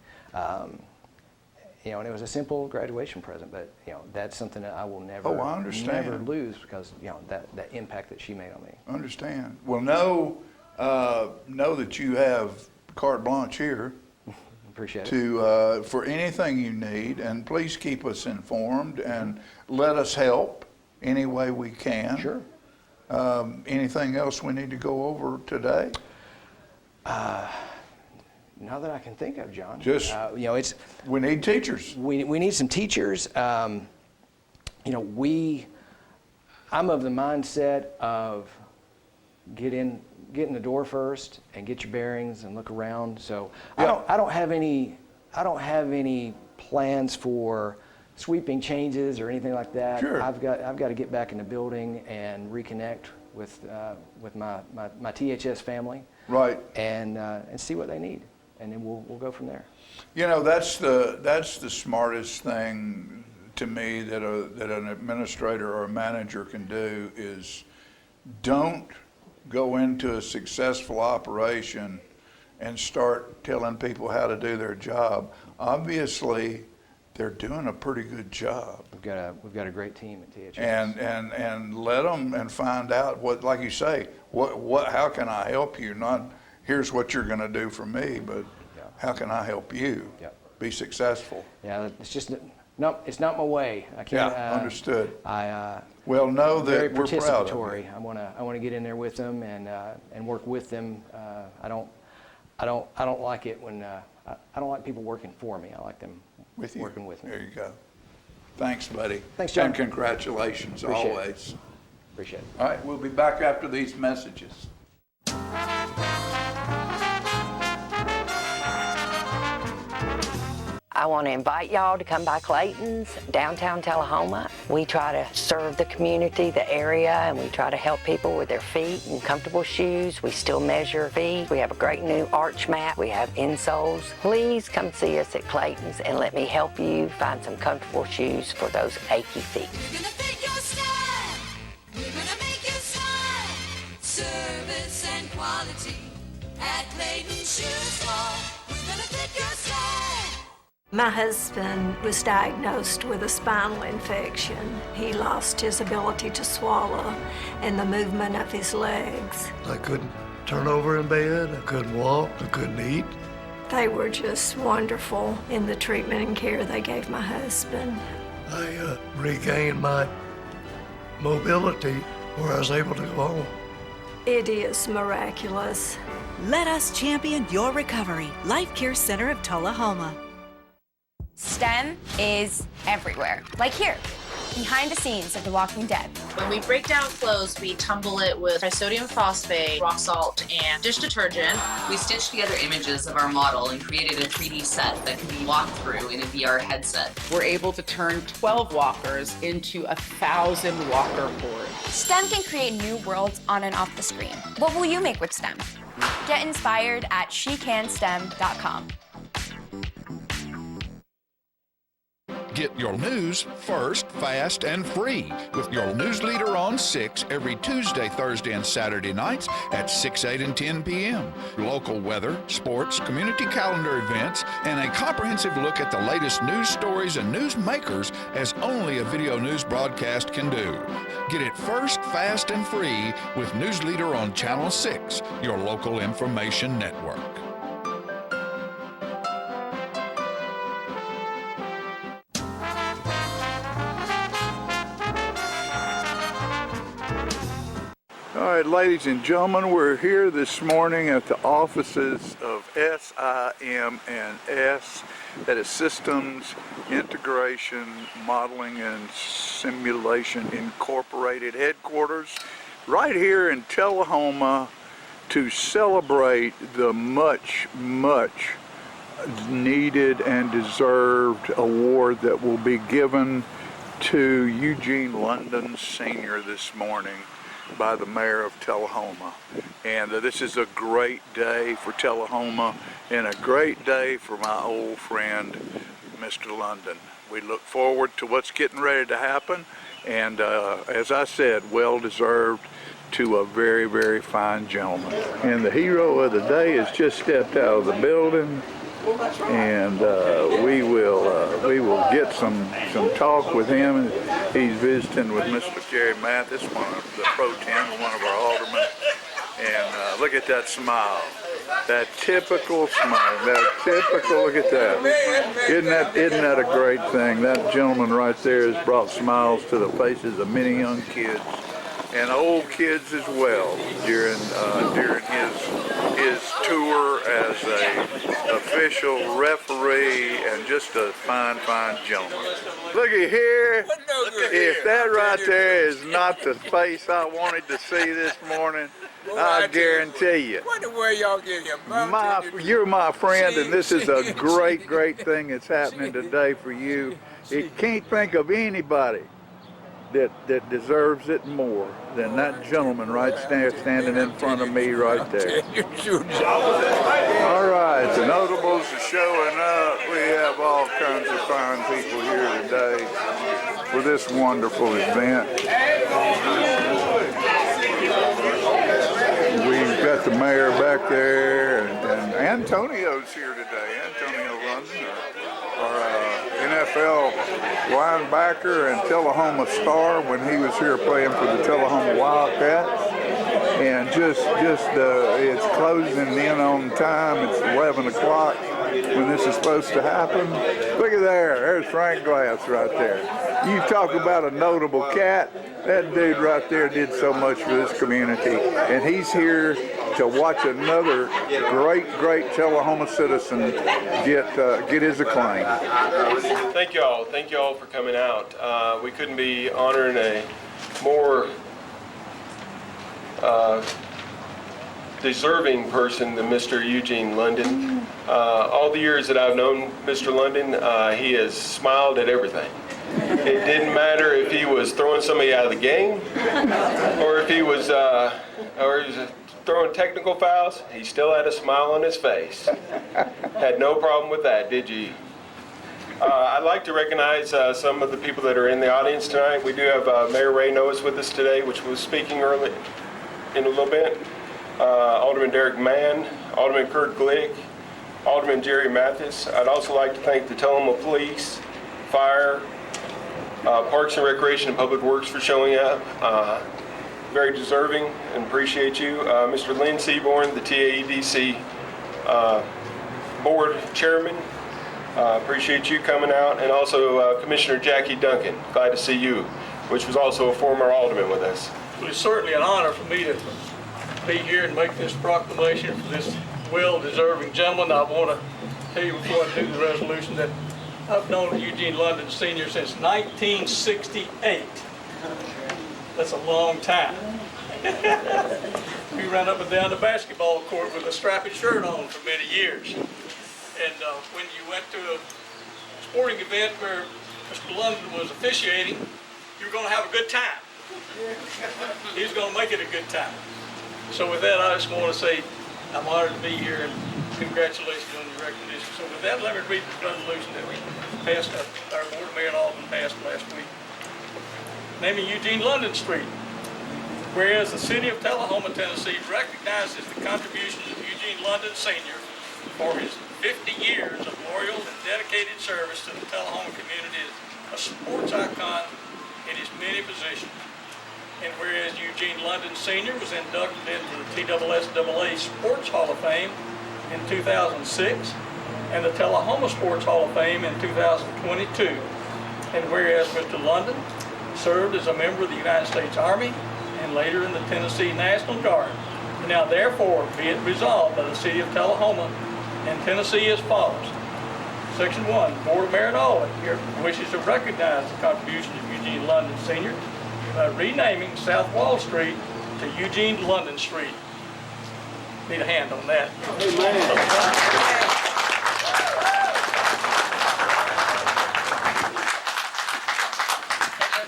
You know, and it was a simple graduation present, but you know, that's something that I will never lose because you know that impact that she made on me. Understand. Well, know that you have carte blanche here. Appreciate it. For anything you need, and please keep us informed and let us help any way we can. Sure. Anything else we need to go over today? Not that I can think of, John. Just you know, we need teachers. We need some teachers. You know, I'm of the mindset of get in the door first and get your bearings and look around. So yeah. I don't have any plans for sweeping changes or anything like that. Sure. I've got to get back in the building and reconnect with my THS family. Right. And see what they need, and then we'll go from there. You know, that's the smartest thing to me that an administrator or a manager can do is don't go into a successful operation and start telling people how to do their job. Obviously, they're doing a pretty good job. We've got a great team at THS. And let them and find out what, like you say, how can I help you? Not here's what you're going to do for me, but how can I help you be successful? Yeah, it's just it's not my way. I can't. Yeah, understood. Well, know that very we're proud of you. participatory. I want to get in there with them and work with them. I don't like it when I don't like people working for me. I like them working with me. There you go. Thanks, buddy. Thanks, John. And congratulations always. Appreciate it. All right, we'll be back after these messages. I want to invite y'all to come by Clayton's, downtown Tullahoma. We try to serve the community, the area, and we try to help people with their feet and comfortable shoes. We still measure feet. We have a great new arch mat. We have insoles. Please come see us at Clayton's and let me help you find some comfortable shoes for those achy feet. We're gonna fit your style. We're gonna make you smile. Service and quality at Clayton's Shoe Store. We're gonna fit your style. My husband was diagnosed with a spinal infection. He lost his ability to swallow and the movement of his legs. I couldn't turn over in bed. I couldn't walk. I couldn't eat. They were just wonderful in the treatment and care they gave my husband. I regained my mobility where I was able to go home. It is miraculous. Let us champion your recovery. Life Care Center of Tullahoma. STEM is everywhere. Like here, behind the scenes of The Walking Dead. When we break down clothes, we tumble it with trisodium phosphate, rock salt, and dish detergent. We stitched together images of our model and created a 3D set that can be walked through in a VR headset. We're able to turn 12 walkers into 1,000 walker horde. STEM can create new worlds on and off the screen. What will you make with STEM? Get inspired at SheCanSTEM.com. Get your news first, fast, and free with your news leader on 6 every Tuesday, Thursday, and Saturday nights at 6, 8, and 10 p.m. Local weather, sports, community calendar events, and a comprehensive look at the latest news stories and news makers as only a video news broadcast can do. Get it first, fast, and free with News Leader on Channel 6, your local information network. All right, ladies and gentlemen, we're here this morning at the offices of SIMS, that is Systems Integration Modeling and Simulation Incorporated headquarters, right here in Tullahoma, to celebrate the much, much needed and deserved award that will be given to Eugene London Sr. this morning by the mayor of Tullahoma. And this is a great day for Tullahoma and a great day for my old friend, Mr. London. We look forward to what's getting ready to happen, and as I said, well deserved to a very, very fine gentleman. And the hero of the day has just stepped out of the building, and we will get some talk with him. He's visiting with Mr. Jerry Mathis, one of the pro tem, one of our aldermen. And look at that smile, that typical smile, that typical. Look at that. Isn't that a great thing? That gentleman right there has brought smiles to the faces of many young kids and old kids as well during his tour as a official referee, and just a fine gentleman. Looky here, if that right there is not the face I wanted to see this morning, I guarantee you. Wonder where y'all get your You're my friend, and this is a great thing that's happening today for you. You can't think of anybody that deserves it more than that gentleman right standing in front of me right there. All right, the notables are showing up. We have all kinds of fine people here today for this wonderful event. We've got the mayor back there, and Antonio's here today. Antonio London, our NFL linebacker and Tullahoma star when he was here playing for the Tullahoma Wildcats. And it's closing in on time. It's 11 o'clock when this is supposed to happen. Look at there. There's Frank Glass right there. You talk about a notable cat. That dude right there did so much for this community. And he's here to watch another great Tullahoma citizen get his acclaim. Thank you all for coming out. We couldn't be honoring a more deserving person than Mr. Eugene London. All the years that I've known Mr. London, he has smiled at everything. It didn't matter if he was throwing somebody out of the game, or if he was throwing technical fouls. He still had a smile on his face. Had no problem with that, did you? I'd like to recognize some of the people that are in the audience tonight. We do have Mayor Ray Noes with us today, which was speaking early in a little bit. Alderman Derek Mann, Alderman Kurt Glick, Alderman Jerry Mathis. I'd also like to thank the Tullahoma Police, Fire, Parks and Recreation and Public Works for showing up. very deserving and appreciate you. Mr. Lynn Seaborn, the TAEDC Board Chairman, appreciate you coming out, and also Commissioner Jackie Duncan, glad to see you, which was also a former alderman with us. Well, it's certainly an honor for me to be here and make this proclamation for this well-deserving gentleman. I want to tell you before I do the resolution that I've known Eugene London Sr. since 1968. That's a long time. We ran up and down the basketball court with a strappy shirt on for many years. And when you went to a sporting event where Mr. London was officiating, you were going to have a good time. He was going to make it a good time. So with that, I just want to say I'm honored to be here and congratulations on your recognition. So with that, let me read the resolution that we passed, our Board of Mayor and Alderman passed last week. Naming Eugene London Street. Whereas the city of Tullahoma, Tennessee recognizes the contributions of Eugene London Sr. for his 50 years of loyal and dedicated service to the Tullahoma community as a sports icon in his many positions. And whereas Eugene London Sr. was inducted into the TSSAA Sports Hall of Fame in 2006 and the Tullahoma Sports Hall of Fame in 2022. And whereas Mr. London served as a member of the United States Army and later in the Tennessee National Guard. Now therefore be it resolved by the city of Tullahoma and Tennessee as follows. Section 1, Board of Mayor and Alderman here wishes to recognize the contributions of Eugene London Sr. by renaming South Wall Street to Eugene London Street. Need a hand on that. Amen.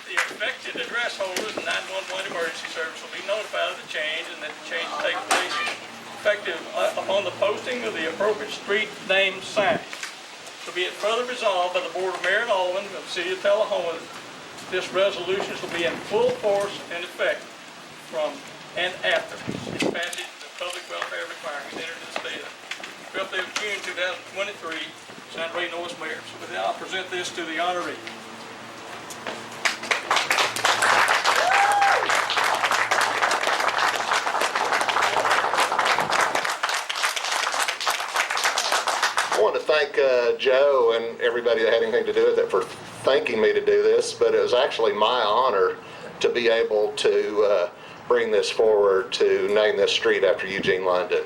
The affected address holders and 911 emergency service will be notified of the change and that the change will take place effective upon the posting of the appropriate street name sign. So be it further resolved by the Board of Mayor and Alderman of the City of Tullahoma, this resolution shall be in full force and effect from and after its passage of the public welfare requirements entered into the state of 12th day of June 2023, signed Ray Norris, Mayor. So with that, I'll present this to the honoree. I want to thank Joe and everybody that had anything to do with it for thanking me to do this, but it was actually my honor to be able to bring this forward to name this street after Eugene London.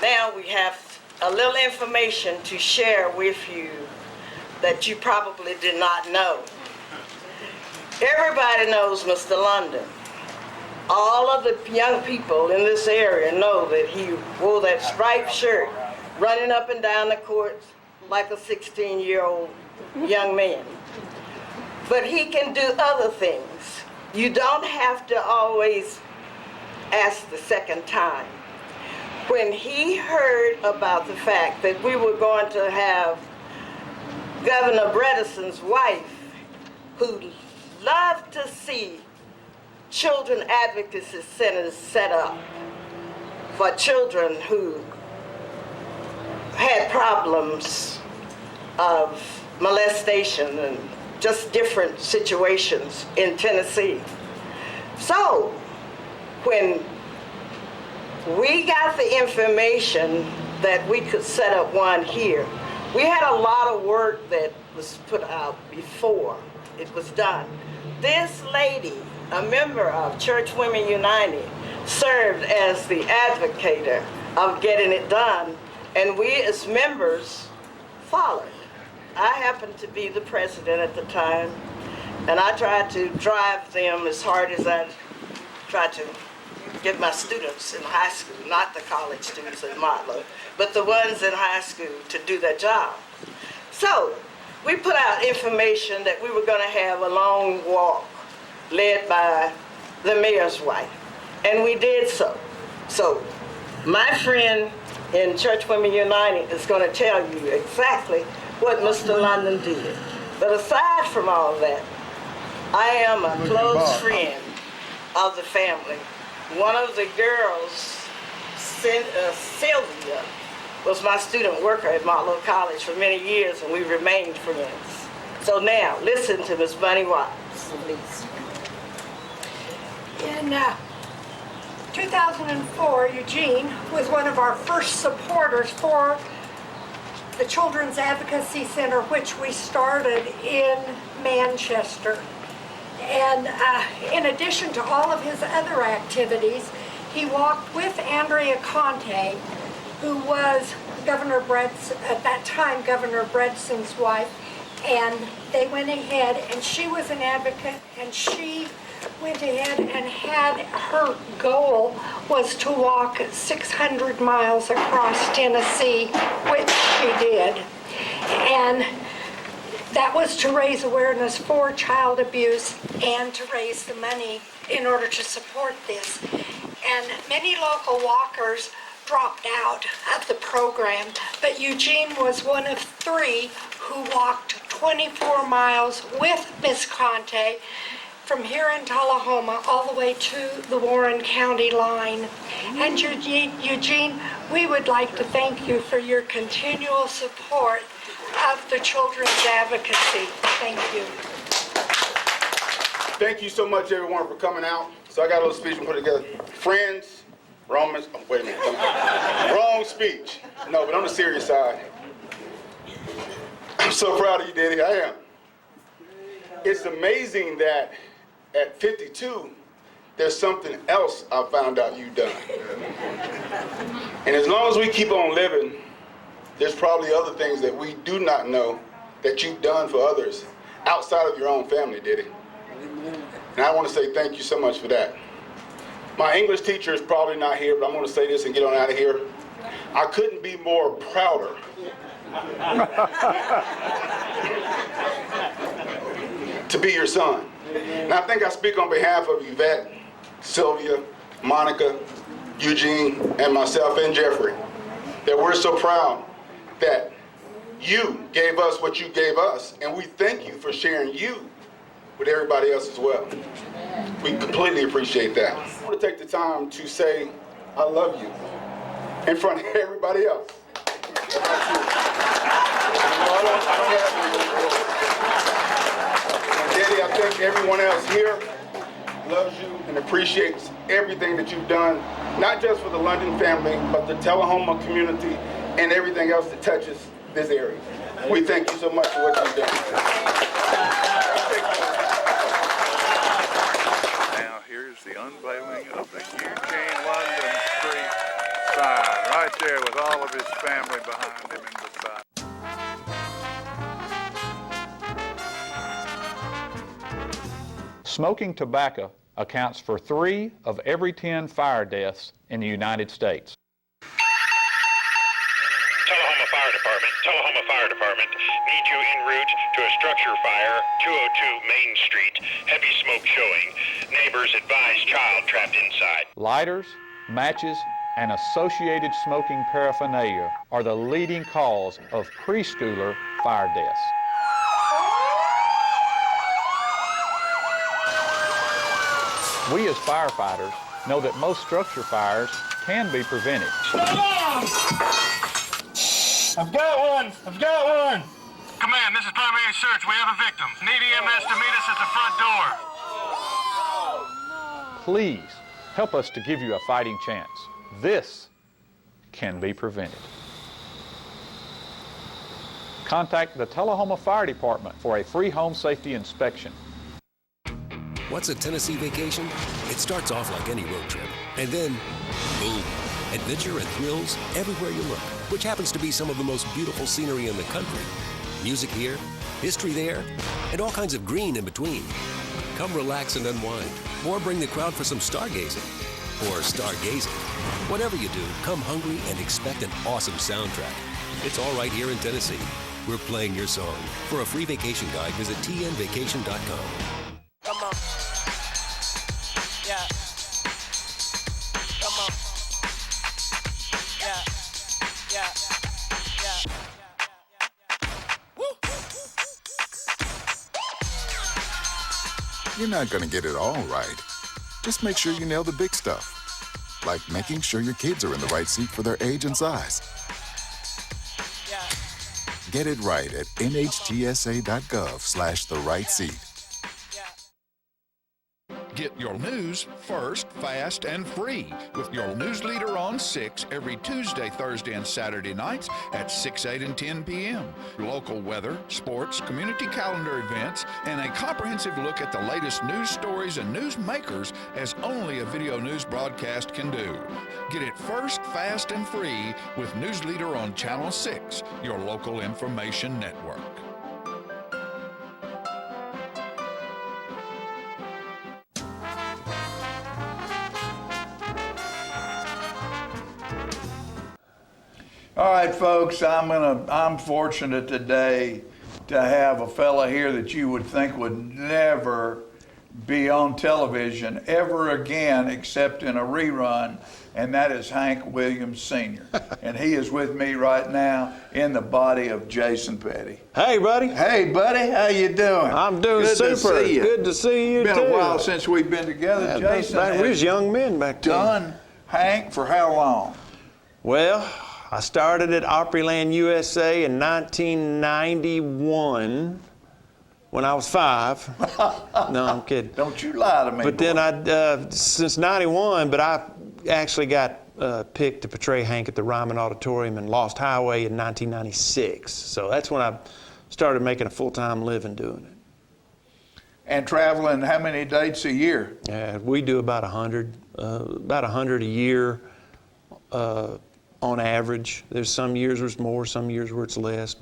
Now we have a little information to share with you that you probably did not know. Everybody knows Mr. London. All of the young people in this area know that he wore that striped shirt, running up and down the courts like a 16-year-old young man. But he can do other things. You don't have to always ask the second time. When he heard about the fact that we were going to have Governor Bredesen's wife, who loved to see children advocacy centers set up for children who had problems of molestation and just different situations in Tennessee. So when we got the information that we could set up one here, we had a lot of work that was put out before it was done. This lady, a member of Church Women United, served as the advocate of getting it done, and we as members followed. I happened to be the president at the time, and I tried to drive them as hard as I tried to get my students in high school, not the college students at Motlow, but the ones in high school to do their job. So we put out information that we were going to have a long walk led by the mayor's wife, and we did so. So my friend in Church Women United is going to tell you exactly what Mr. London did. But aside from all that, I am a close friend of the family. One of the girls, Sylvia, was my student worker at Motlow College for many years, and we remained friends. So now, listen to Miss Bunny Watts. In 2004, Eugene was one of our first supporters for the Children's Advocacy Center, which we started in Manchester. And in addition to all of his other activities, he walked with Andrea Conte, who was Governor at that time, Governor Bredson's wife, and they went ahead, and she was an advocate, and she went ahead and had her goal was to walk 600 miles across Tennessee, which she did. And that was to raise awareness for child abuse and to raise the money in order to support this. And many local walkers dropped out of the program, but Eugene was one of 3 who walked 24 miles with Miss Conte from here in Tullahoma all the way to the Warren County line. And Eugene, we would like to thank you for your continual support of the Children's Advocacy. Thank you. Thank you so much, everyone, for coming out. So I got a little speech and put it together. Friends, Romans, oh, wait a minute. Wrong speech. No, but on the serious side, I'm so proud of you, Daddy. I am. It's amazing that at 52, there's something else I found out you've done. And as long as we keep on living, there's probably other things that we do not know that you've done for others outside of your own family, Diddy. And I want to say thank you so much for that. My English teacher is probably not here, but I'm going to say this and get on out of here. I couldn't be more prouder to be your son. And I think I speak on behalf of Yvette, Sylvia, Monica, Eugene, and myself and Jeffrey, that we're so proud that you gave us what you gave us, and we thank you for sharing you with everybody else as well. We completely appreciate that. I want to take the time to say I love you in front of everybody else. Daddy, I think everyone else here loves you and appreciates everything that you've done, not just for the London family, but the Tullahoma community and everything else that touches this area. We thank you so much for what you've done. Now here's the unveiling of the Eugene London Street sign, right there with all of his family behind him in the side. Smoking tobacco accounts for 3 of every 10 fire deaths in the United States. Tullahoma Fire Department need you en route to a structure fire, 202 Main Street, heavy smoke showing. Neighbors advise child trapped inside. Lighters, matches, and associated smoking paraphernalia are the leading cause of preschooler fire deaths. We as firefighters know that most structure fires can be prevented. I've got one! Command, this is primary search. We have a victim. Need EMS to meet us at the front door. Please help us to give you a fighting chance. This can be prevented. Contact the Tullahoma Fire Department for a free home safety inspection. What's a Tennessee vacation? It starts off like any road trip, and then, boom, adventure and thrills everywhere you look, which happens to be some of the most beautiful scenery in the country. Music here, history there, and all kinds of green in between. Come relax and unwind, or bring the crowd for some stargazing, or stargazing. Whatever you do, come hungry and expect an awesome soundtrack. It's all right here in Tennessee. We're playing your song. For a free vacation guide, visit tnvacation.com. Come on. Yeah. Come on. Yeah. Yeah. Yeah. Woo. You're not going to get it all right. Just make sure you nail the big stuff, like making sure your kids are in the right seat for their age and size. Get it right at nhtsa.gov/the-right-seat. Get your news first, fast, and free with your news leader on 6 every Tuesday, Thursday, and Saturday nights at 6, 8, and 10 p.m. Local weather, sports, community calendar events, and a comprehensive look at the latest news stories and news makers as only a video news broadcast can do. Get it first, fast, and free with News Leader on Channel 6, your local information network. All right, folks, I'm fortunate today to have a fella here that you would think would never be on television ever again except in a rerun, and that is Hank Williams Sr. And he is with me right now in the body of Jason Petty. Hey, buddy. Hey, buddy. How you doing? I'm doing Good super. To see you. Good to see you, It's too. been a while since we've been together, Yeah, Jason. we was young men back then. Done Hank for how long? Well, I started at Opryland, USA in 1991 when I was 5. No, I'm kidding. Don't you lie to me. But then since 91, but I actually got picked to portray Hank at the Ryman Auditorium in Lost Highway in 1996. So that's when I started making a full-time living doing it. And traveling how many dates a year? We do about 100 a year. On average. There's some years where it's more, some years where it's less,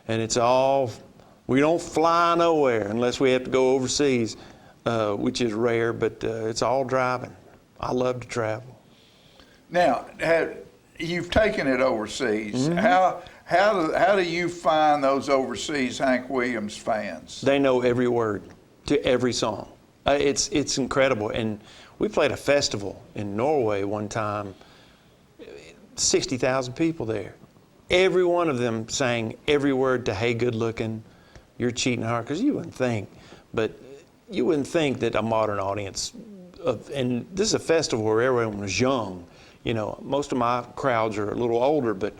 and it's all, we don't fly nowhere unless we have to go overseas, which is rare, but it's all driving. I love to travel. Now, you've taken it overseas. Mm-hmm. How do you find those overseas Hank Williams fans? They know every word to every song. It's incredible. And we played a festival in Norway one time, 60,000 people there. Every one of them sang every word to Hey Good Looking, You're Cheating Hard, because you wouldn't think that a modern audience, and this is a festival where everyone was young. You know, most of my crowds are a little older, but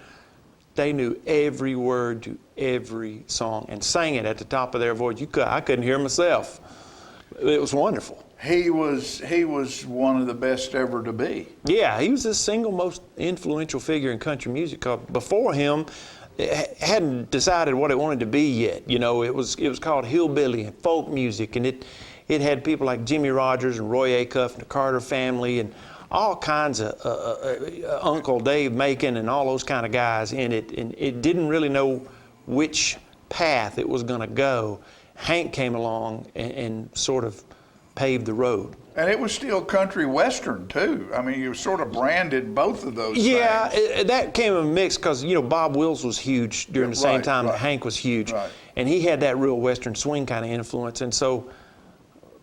they knew every word to every song and sang it at the top of their voice. I couldn't hear myself. It was wonderful. He was one of the best ever to be. Yeah, he was the single most influential figure in country music. Before him, it hadn't decided what it wanted to be yet. You know, it was called hillbilly and folk music, and it had people like Jimmy Rogers and Roy Acuff and the Carter Family and all kinds of Uncle Dave Macon and all those kind of guys in it. And it didn't really know which path it was going to go. Hank came along and sort of paved the road. And it was still country western too. I mean, you sort of branded both of those things. That came in a mix because, you know, Bob Wills was huge during the same time that Hank was huge. Right. And he had that real western swing kind of influence. And so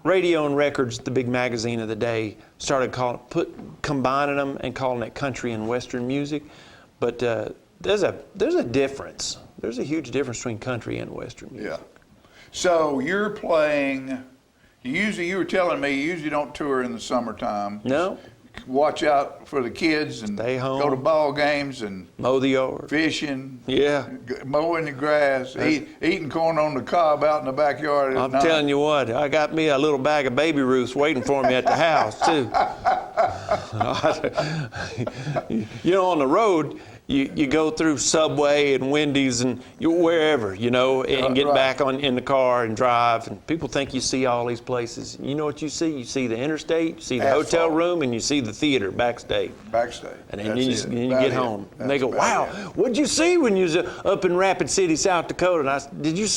Radio and Records, the big magazine of the day, started combining them and calling it country and western music. But there's a difference. There's a huge difference between country and western music. Yeah. So you're playing. You were telling me you usually don't tour in the summertime. No. Watch out for the kids and stay home. Go to ball games and mow the yard, fishing. Yeah. Mowing the grass, eating corn on the cob out in the backyard. I'm telling you what, I got me a little bag of Baby Ruths waiting for me at the house too. You know, on the road, you go through Subway and Wendy's and wherever, you know, and get back in the car and drive. And people think you see all these places. You know what you see? You see the interstate, you see the hotel room, and you see the theater backstage. And then you get home. And they go, wow, what'd you see when you was up in Rapid City, South Dakota? And I said, did you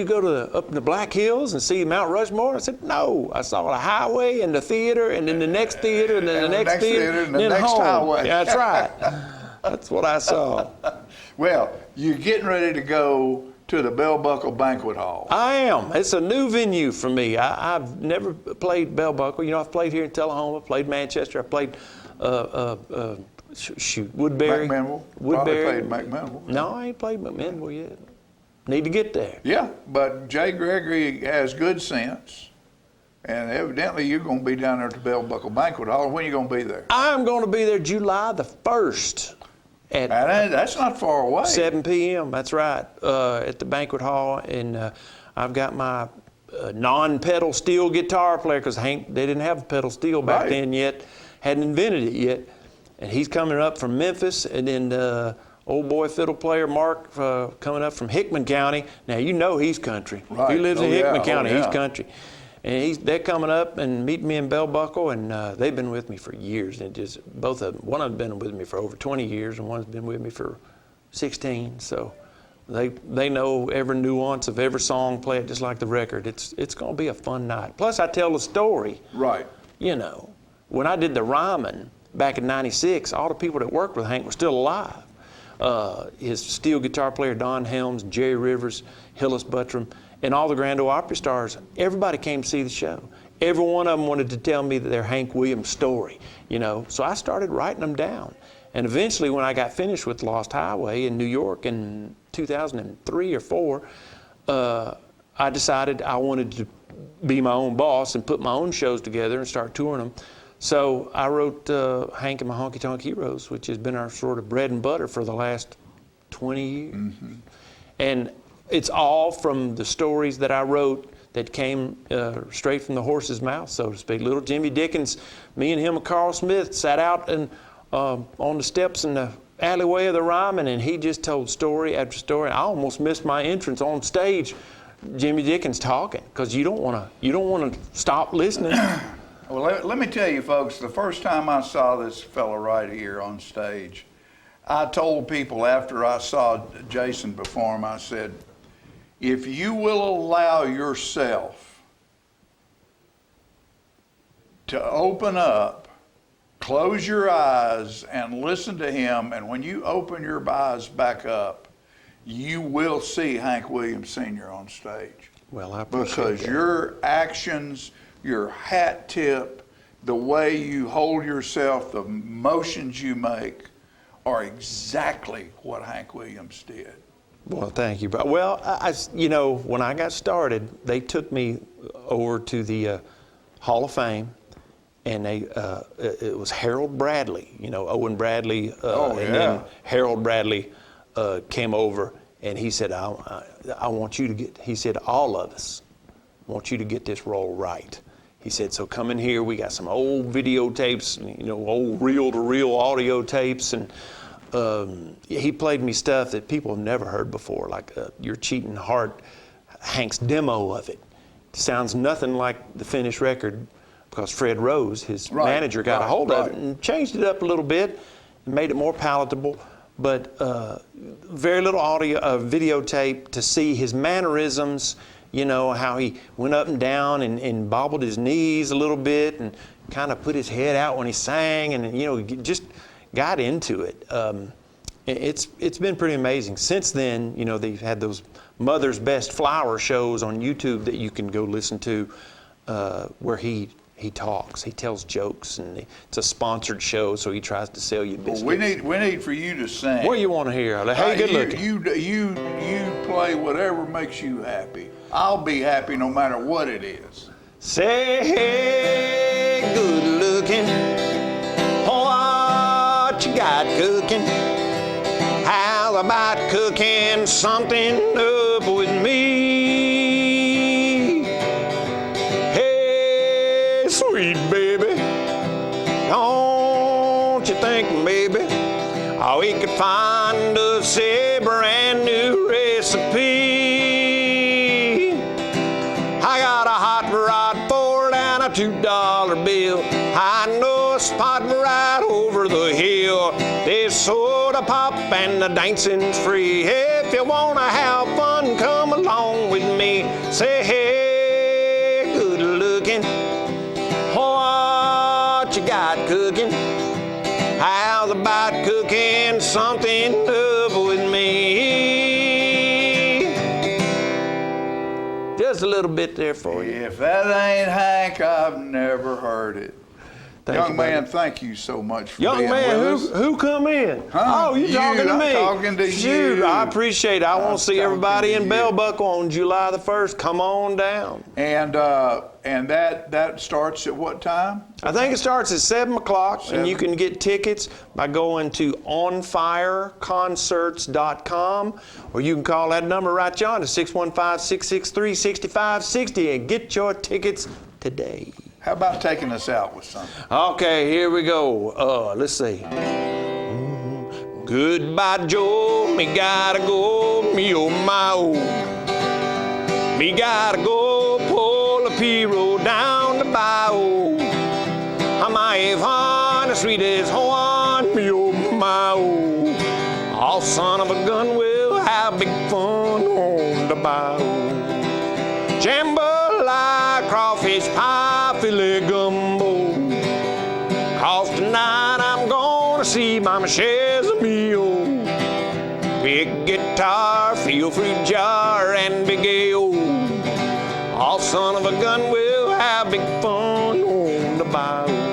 go up in the Black Hills and see Mount Rushmore? I said, no. I saw the highway and the theater and then the next theater and then the next theater and then home. Highway. Yeah, that's right. That's what I saw. Well, you're getting ready to go to the Bell Buckle Banquet Hall. I am. It's a new venue for me. I've never played Bell Buckle. You know, I've played here in Tullahoma, played Manchester, I played Woodbury. McMinnville. Woodbury. Probably played McMinnville. No, I ain't played McMinnville yet. Need to get there. Yeah, but Jay Gregory has good sense. And evidently you're going to be down there at the Bell Buckle Banquet Hall. When are you going to be there? I'm going to be there July the 1st. That's not far away. 7 p.m., that's right, at the banquet hall. And I've got my non-pedal steel guitar player, because Hank, they didn't have a pedal steel back then yet, hadn't invented it yet. And he's coming up from Memphis, and then old boy fiddle player Mark coming up from Hickman County. Now, you know he's country. Right. He lives in Hickman County, yeah. he's country. And they're coming up and meeting me in Bell Buckle, and they've been with me for years. And just both of them, one of them's been with me for over 20 years, and one's been with me for 16. So they know every nuance of every song, play it just like the record. It's going to be a fun night. Plus, I tell the story. Right. You know, when I did the Ryman back in '96, all the people that worked with Hank were still alive. His steel guitar player Don Helms, Jerry Rivers, Hillis Buttram, and all the Grand Ole Opry stars, everybody came to see the show. Every one of them wanted to tell me their Hank Williams story, you know. So I started writing them down. And eventually, when I got finished with Lost Highway in New York in 2003 or 4, I decided I wanted to be my own boss and put my own shows together and start touring them. So I wrote Hank and My Honky Tonk Heroes, which has been our sort of bread and butter for the last 20 years. Mm-hmm. And it's all from the stories that I wrote that came straight from the horse's mouth, so to speak. Little Jimmy Dickens, me and him and Carl Smith sat out and on the steps in the alleyway of the Ryman, and he just told story after story. I almost missed my entrance on stage, Jimmy Dickens talking, because you don't want to stop listening. Well, let me tell you, folks, the first time I saw this fella right here on stage, I told people after I saw Jason perform, I said, if you will allow yourself to open up, close your eyes, and listen to him, and when you open your eyes back up, you will see Hank Williams Sr. on stage. Well, I appreciate because that. Your actions, your hat tip, the way you hold yourself, the motions you make are exactly what Hank Williams did. Well, thank you. Well, you know, when I got started, they took me over to the Hall of Fame, and it was Harold Bradley, you know, Owen Bradley, and then Harold Bradley came over, and he said, I want you to get, he said, all of us want you to get this role right. He said, so come in here, we got some old videotapes, you know, old reel-to-reel audio tapes, and he played me stuff that people have never heard before, like Your Cheating Heart, Hank's demo of it. Sounds nothing like the finished record, because Fred Rose, his manager, got a hold of it and changed it up a little bit and made it more palatable. But very little audio, videotape to see his mannerisms, you know, how he went up and down and bobbled his knees a little bit and kind of put his head out when he sang, and, you know, just got into it. It's been pretty amazing. Since then, you know, they've had those Mother's Best Flower shows on YouTube that you can go listen to, where he talks, he tells jokes, and it's a sponsored show, so he tries to sell you biscuits. Well, we need for you to sing. What do you want to hear? Hey, good looking. You play whatever makes you happy. I'll be happy no matter what it is. Say, hey, good looking, what you got cooking? How about cooking something up with me? Hey, sweet baby, don't you think maybe we could find us a brand new recipe? I got a hot rod for and a $2 bill. I know a spot right over the hill. There's soda pop and the dancing's free. If you wanna have fun, come along with me. Say, hey, good looking, what you got cooking? How's about cooking something up with me? Just a little bit there for you. If that ain't Hank, I've never heard it. Thank Young man, thank you so much for Young being man, with us. who come in? Huh? Oh, you talking to me? I'm talking to Shoot, you. I appreciate it. I want to see everybody in you. Bell Buckle on July the 1st. Come on down. And that starts at what time? I think it starts at 7 o'clock, and you can get tickets by going to onfireconcerts.com, or you can call that number right, John, to 615-663-6560 and get your tickets today. How about taking us out with something? Okay, here we go. Let's see. Goodbye, Joe, me gotta go, me oh my oh. Me gotta go pull a P-road down the bayou. I might have fun as sweet as horn, me oh my oh. Oh, son of a gun, we'll have big fun on the bayou. Jambalaya, crawfish pie, filet gumbo. 'Cause tonight I'm gonna see Mama Chezamio. Big guitar, feel fruit jar, and big A.O. Oh, son of a gun, we'll have big fun on the bayou.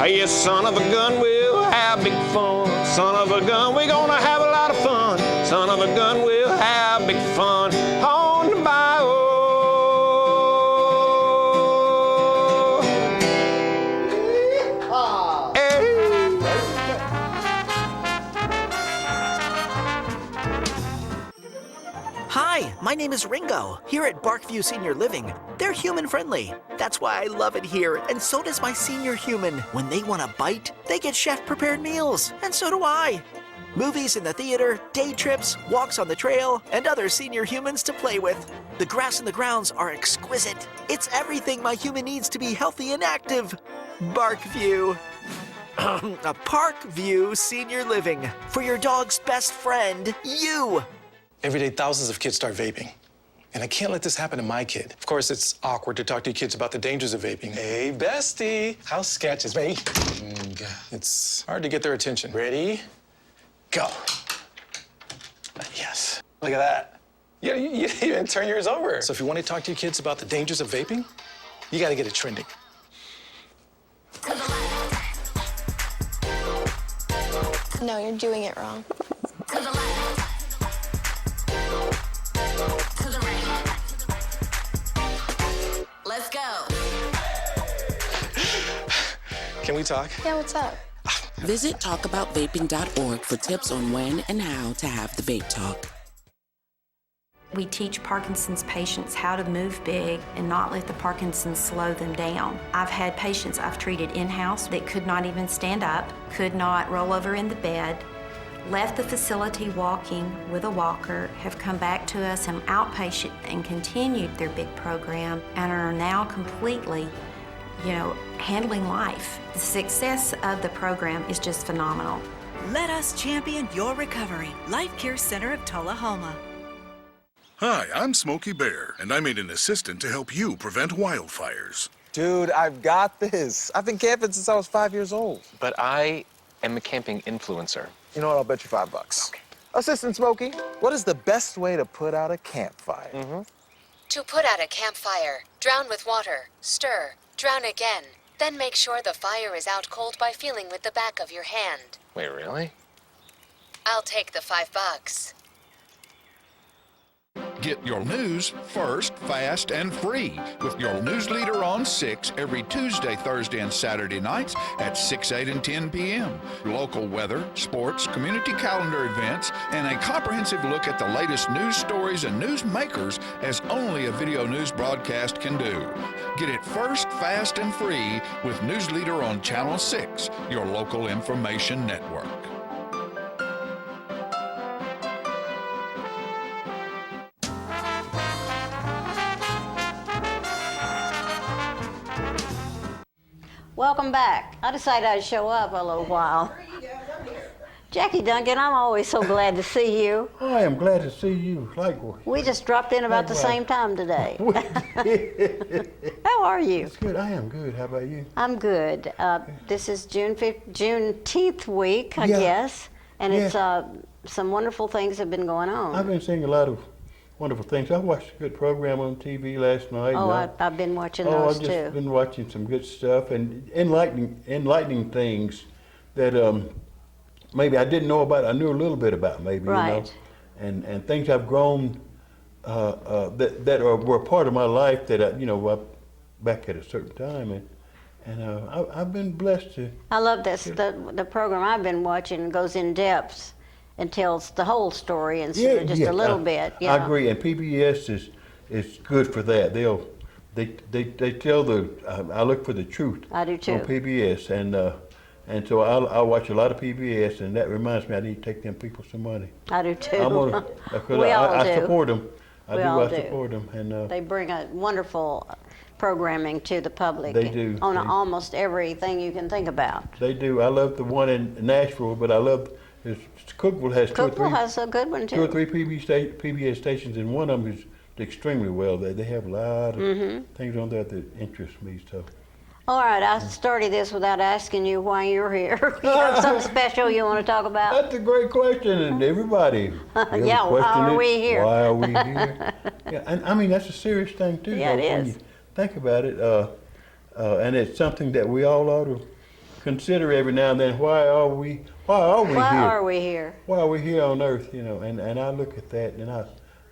Yes, son of a gun, we'll have big fun. Son of a gun, we're gonna have a lot of fun. Son of a gun, we'll have big fun on the bayou. Hi, my name is Ringo. Here at Barkview Senior Living, they're human-friendly. That's why I love it here, and so does my senior human. When they want a bite, they get chef-prepared meals, and so do I. Movies in the theater, day trips, walks on the trail, and other senior humans to play with. The grass and the grounds are exquisite. It's everything my human needs to be healthy and active. Barkview. A Parkview Senior Living. For your dog's best friend, you. Every day, thousands of kids start vaping. And I can't let this happen to my kid. Of course, it's awkward to talk to your kids about the dangers of vaping. Hey, bestie, how's sketches, mate? It's hard to get their attention. Ready? Go. Yes. Look at that. You even turn yours over. So if you want to talk to your kids about the dangers of vaping, you got to get it trending. No, you're doing it wrong. Let's go. Can we talk? Yeah, what's up? Visit talkaboutvaping.org for tips on when and how to have the vape talk. We teach Parkinson's patients how to move big and not let the Parkinson's slow them down. I've had patients I've treated in-house that could not even stand up, could not roll over in the bed, left the facility walking with a walker, have come back to us in outpatient and continued their big program and are now completely, handling life. The success of the program is just phenomenal. Let us champion your recovery. Life Care Center of Tullahoma. Hi, I'm Smokey Bear, and I'm an assistant to help you prevent wildfires. Dude, I've got this. I've been camping since I was 5 years old. But I am a camping influencer. You know what? I'll bet you $5. Okay. Assistant Smokey, what is the best way to put out a campfire? To put out a campfire, drown with water, stir, drown again. Then make sure the fire is out cold by feeling with the back of your hand. Wait, really? I'll take the $5. Get your news first, fast, and free with your news leader on 6 every Tuesday, Thursday, and Saturday nights at 6, 8, and 10 p.m. Local weather, sports, community calendar events, and a comprehensive look at the latest news stories and news makers as only a video news broadcast can do. Get it first, fast, and free with News Leader on Channel 6, your local information network. Welcome back. I decided I'd show up a little while. Jackie Duncan, I'm always so glad to see you. Oh, I am glad to see you. Likewise. We just dropped in about the same time today. How are you? It's good. I am good. How about you? I'm good. This is Juneteenth week, I guess, and it's some wonderful things have been going on. I've been seeing a lot of wonderful things. I watched a good program on TV last night. Oh, I've been watching those too. I've just been watching some good stuff and enlightening things that maybe I didn't know about. I knew a little bit about, maybe, right. And things I've grown that were part of my life that I, back at a certain time, I've been blessed to. I love this. The program I've been watching goes in depth and tells the whole story instead of just a little bit. Yeah. I agree, and PBS is good for that. They tell I look for the truth. I do too. On PBS, and so I watch a lot of PBS, and that reminds me I need to take them people some money. I do too. We all do. I support them. I do. support them, and they bring a wonderful programming to the public. They do. On almost everything you can think about. They do. I love the one in Nashville, but I love Cookville has Cookville has a good one too. 2 or 3 PBS stations, and one of them is extremely well. They have a lot of things on there that interest me. So. All right, I started this without asking you why you're here. You have something special you want to talk about? That's a great question, and everybody. Yeah, why are we here? Why are we here? Yeah, and I mean that's a serious thing too. Yeah, it when is. You think about it, and it's something that we all ought to consider every now and then. Why are we here? Why are we here? Why are we here on Earth? You know, and I look at that, and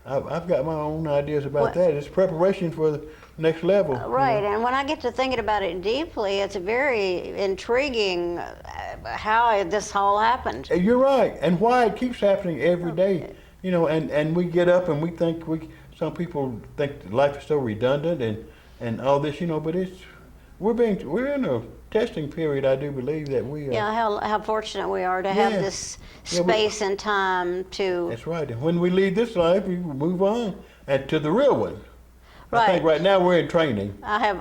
I've got my own ideas about that. It's preparation for the next level. Right, and when I get to thinking about it deeply, it's very intriguing how this all happened. You're right, and why it keeps happening every day. You know, and we get up and we think some people think life is so redundant and all this, you know, but we're in a testing period. I do believe that we. Yeah, how fortunate we are to have this space and time to. That's right. And when we leave this life, we move on and to the real one. Right. I think right now we're in training. I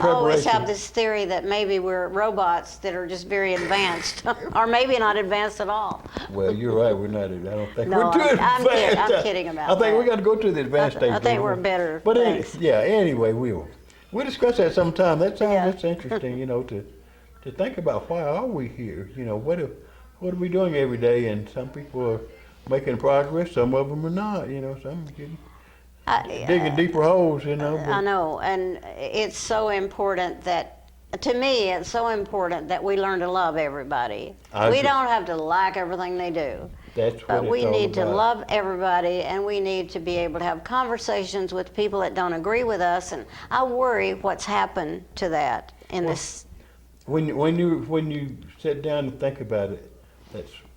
always have this theory that maybe we're robots that are just very advanced, or maybe not advanced at all. Well, you're right. We're not. I don't think no, we're too advanced. I'm kidding about that. I think we got to go to the advanced stage. I think we're better. But anyway, we'll discuss that sometime. That's interesting, you know, to think about why are we here? You know, what are we doing every day? And some people are making progress. Some of them are not. You know, some getting. Digging deeper holes, you know. I know, and it's so important to me, it's so important that we learn to love everybody. We don't have to like everything they do. But we need to love everybody, and we need to be able to have conversations with people that don't agree with us. And I worry what's happened to that in this. When you sit down and think about it,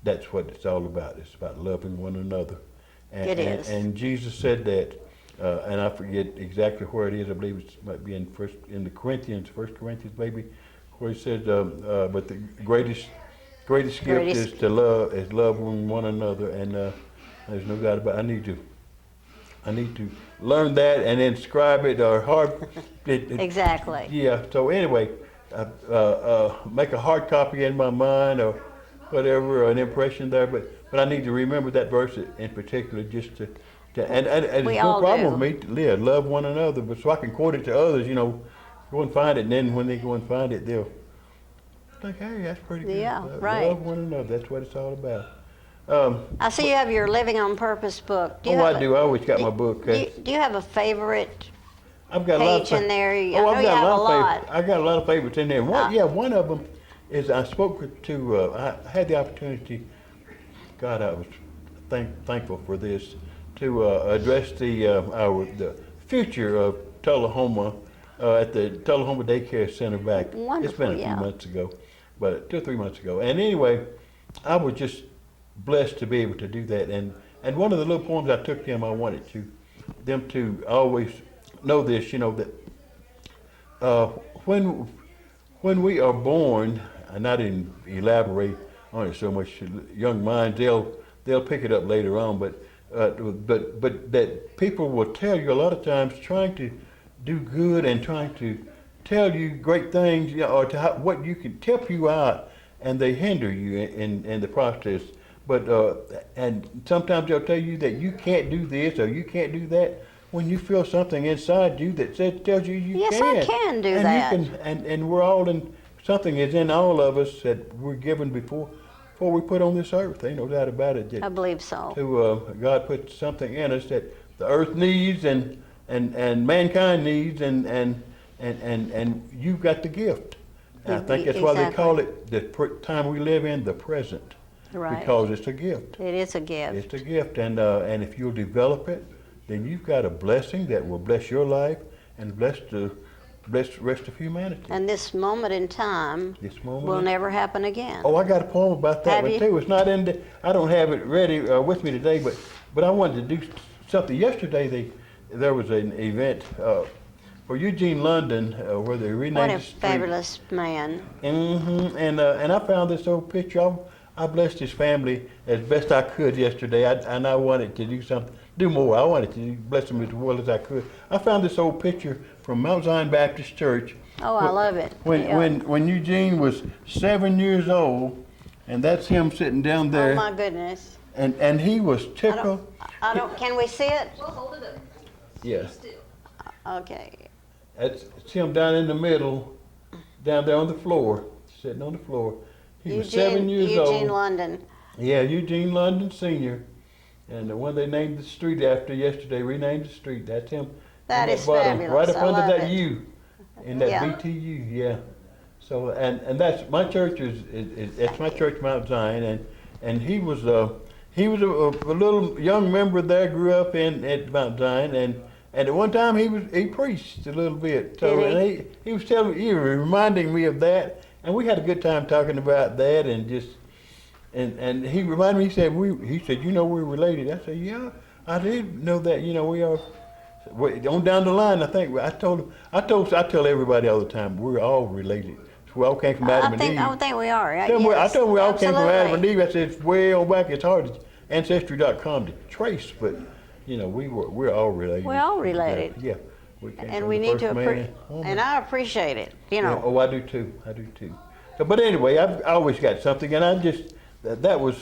that's what it's all about. It's about loving one another. It is. And Jesus said that. And I forget exactly where it is. I believe it might be in the Corinthians, 1 Corinthians maybe, where he says, but the greatest gift is to love one another, and there's no doubt about it. I need to learn that and inscribe it or exactly. Yeah. So anyway, make a hard copy in my mind or whatever, or an impression there. But I need to remember that verse in particular, just to. And it's no problem with me to love one another, but so I can quote it to others, you know, go and find it, and then when they go and find it, they'll think, hey, that's pretty good. Yeah, right. Love one another, that's what it's all about. I see you have your Living on Purpose book. I do. I always got my book. Do you have a favorite I've got page in there? I know I've you got have a a lot. lot. I got a lot of favorites in there. One of them is I spoke to, I had the opportunity, God, I was thankful for this, to address the future of Tullahoma at the Tullahoma Daycare Center back. Wonderful, it's been a few months ago, but 2 or 3 months ago. And anyway, I was just blessed to be able to do that. And one of the little poems I took them, I wanted them to always know this, you know, that when we are born, and I didn't elaborate on it so much, young minds, they'll pick it up later on, but that people will tell you a lot of times, trying to do good and trying to tell you great things, you know, or what you can help you out, and they hinder you in the process. But and sometimes they'll tell you that you can't do this or you can't do that, when you feel something inside you that tells you you can. Yes, I can do that. And we're all in, something is in all of us that we're given before we put on this earth. Ain't no doubt about it. I believe so. God put something in us that the earth needs and mankind needs, and you've got the gift. And I think that's why they call it the time we live in, the present. Right. Because it's a gift. It is a gift. It's a gift, and if you'll develop it, then you've got a blessing that will bless your life and bless the bless the rest of humanity. And this moment in time moment will never happen again. Oh, I got a poem about that Have one you? too. It's not in the, I don't have it ready with me today, but I wanted to do something. Yesterday there was an event for Eugene London where they renamed What a the street. fabulous man. And I found this old picture. I blessed his family as best I could yesterday, and I wanted to do more. I wanted to bless them as well as I could. I found this old picture from Mount Zion Baptist Church. Oh, I love it. When Eugene was 7 years old, and that's him sitting down there. Oh my goodness. And he was tickled. I don't. Can we see it? We'll hold it up. Yes. Okay. It's him down in the middle, down there on the floor, sitting on the floor. He was 7 years old. Eugene London. Yeah, Eugene London Sr. And the one they named the street after yesterday, renamed the street. That's him. That in is bottom, fabulous. right up I under love that it. U, in that Yeah. BTU. Yeah. So and that's my church that's my church, Mount Zion, and he was a little young member there, grew up at Mount Zion, and at one time he preached a little bit. So Did he? and he was reminding me of that, and we had a good time talking about that, and just and he reminded me. He said you know we're related. I said yeah, I did know that. You know we are. On down the line, I think I tell everybody all the time we're all related. We all came from Adam and Eve. I think we are. I told them we all came from Adam and Absolutely. Eve. I said it's way on back. It's hard to Ancestry.com to trace, but you know we're all related. We're all related. Yeah. We came And from we the need first to man, appreciate, woman. and I appreciate it. You know. Yeah, oh, I do too. So, but anyway, I've always got something, and I just that was.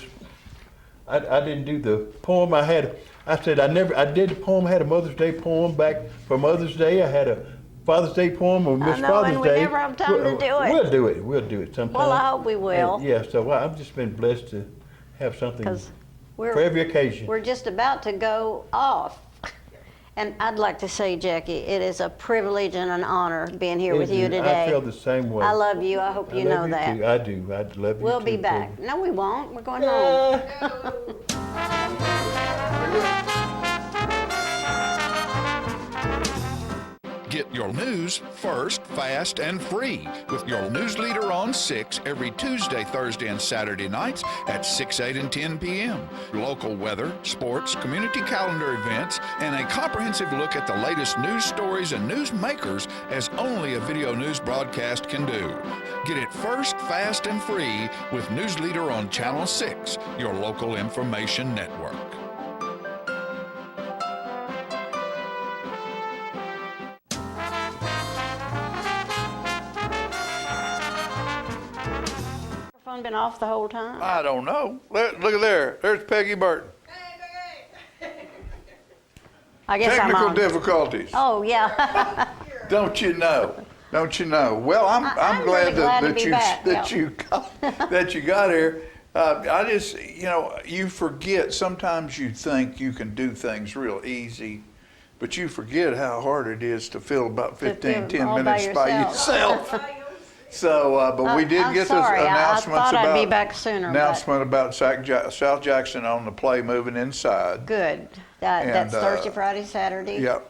I didn't do the poem. I did the poem. I had a Mother's Day poem back for Mother's Day. I had a Father's Day poem on Miss I know, Father's and we Day. never have time to do it. We'll do it sometime. Well, I hope we will. And, yeah, so I've just been blessed to have something 'Cause for every occasion. We're just about to go off. And I'd like to say, Jackie, it is a privilege and an honor being here with you today. I feel the same way. I love you. I hope you know that. Too. I do. I love you We'll too, be back. baby. No, we won't. We're going home. Get your news first, fast, and free with your news leader on 6 every Tuesday, Thursday, and Saturday nights at 6, 8, and 10 p.m. Local weather, sports, community calendar events, and a comprehensive look at the latest news stories and news makers as only a video news broadcast can do. Get it first, fast, and free with News Leader on Channel 6, your local information network. Phone been off the whole time? I don't know. Look at there. There's Peggy Burton. I guess I'm Technical on. difficulties. Oh, yeah. Don't you know? Don't you know? Well, I'm really glad glad to that be you back, that yeah. you got, that you got here. I just, you forget. Sometimes you think you can do things real easy, but you forget how hard it is to fill about 10 all by minutes by yourself. So, but we did I'm get sorry. this I announcements thought about I'd be back sooner. announcement about South Jackson on the play moving inside. Good. That's And, Thursday, Friday, Saturday. Yep.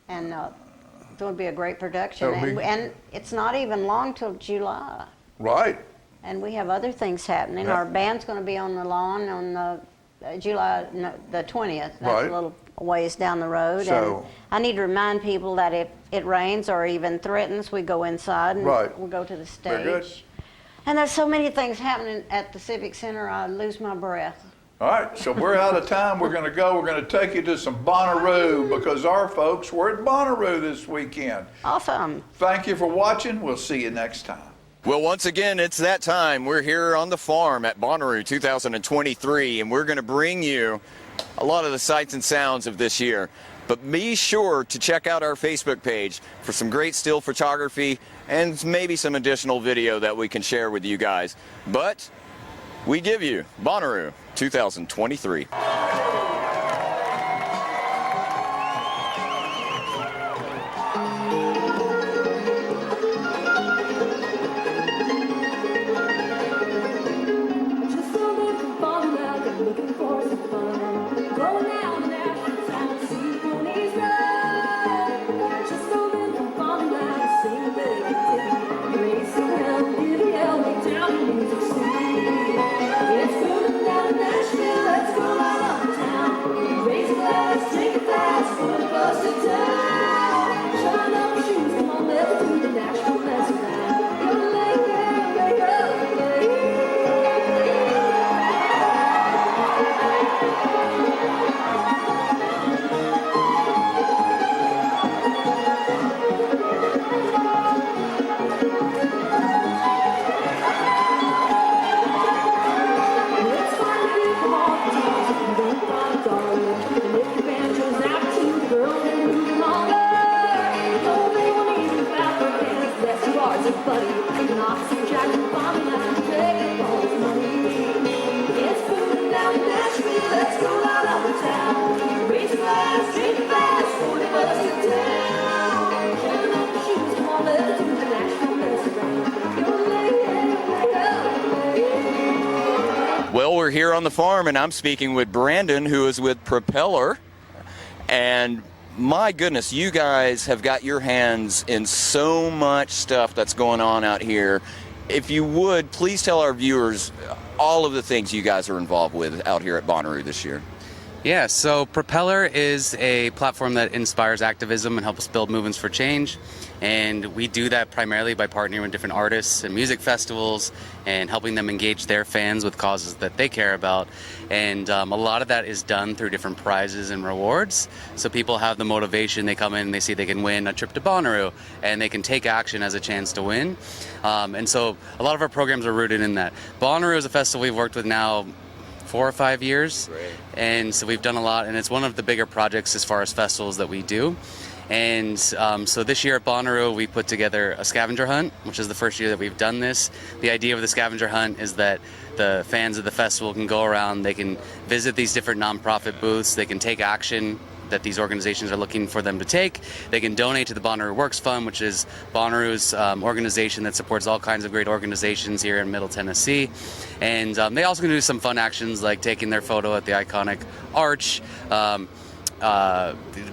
And it's going to be a great production. It'll be- And it's not even long till July. Right. And we have other things happening. Yeah. Our band's going to be on the lawn on the July the 20th. That's Right. a little ways down the road. So- And I need to remind people that if it rains or even threatens, we go inside and Right. we go to the stage. Very good. And there's so many things happening at the Civic Center, I lose my breath. All right, so we're out of time. We're going to go. We're going to take you to some Bonnaroo because our folks were at Bonnaroo this weekend. Awesome. Thank you for watching. We'll see you next time. Well, once again, it's that time. We're here on the farm at Bonnaroo 2023, and we're going to bring you a lot of the sights and sounds of this year. But be sure to check out our Facebook page for some great still photography and maybe some additional video that we can share with you guys. But we give you Bonnaroo 2023. Just so Well, we're here on the farm, and I'm speaking with Brandon, who is with Propeller. And my goodness, you guys have got your hands in so much stuff that's going on out here. If you would, please tell our viewers all of the things you guys are involved with out here at Bonnaroo this year. Yeah, so Propeller is a platform that inspires activism and helps build movements for change. And we do that primarily by partnering with different artists and music festivals and helping them engage their fans with causes that they care about. And a lot of that is done through different prizes and rewards. So people have the motivation, they come in and they see they can win a trip to Bonnaroo and they can take action as a chance to win. And so a lot of our programs are rooted in that. Bonnaroo is a festival we've worked with now 4 or 5 years. Great. And so we've done a lot, and it's one of the bigger projects as far as festivals that we do. And so this year at Bonnaroo, we put together a scavenger hunt, which is the first year that we've done this. The idea of the scavenger hunt is that the fans of the festival can go around, they can visit these different nonprofit booths, they can take action that these organizations are looking for them to take. They can donate to the Bonnaroo Works Fund, which is Bonnaroo's organization that supports all kinds of great organizations here in Middle Tennessee. And they also can do some fun actions like taking their photo at the iconic arch,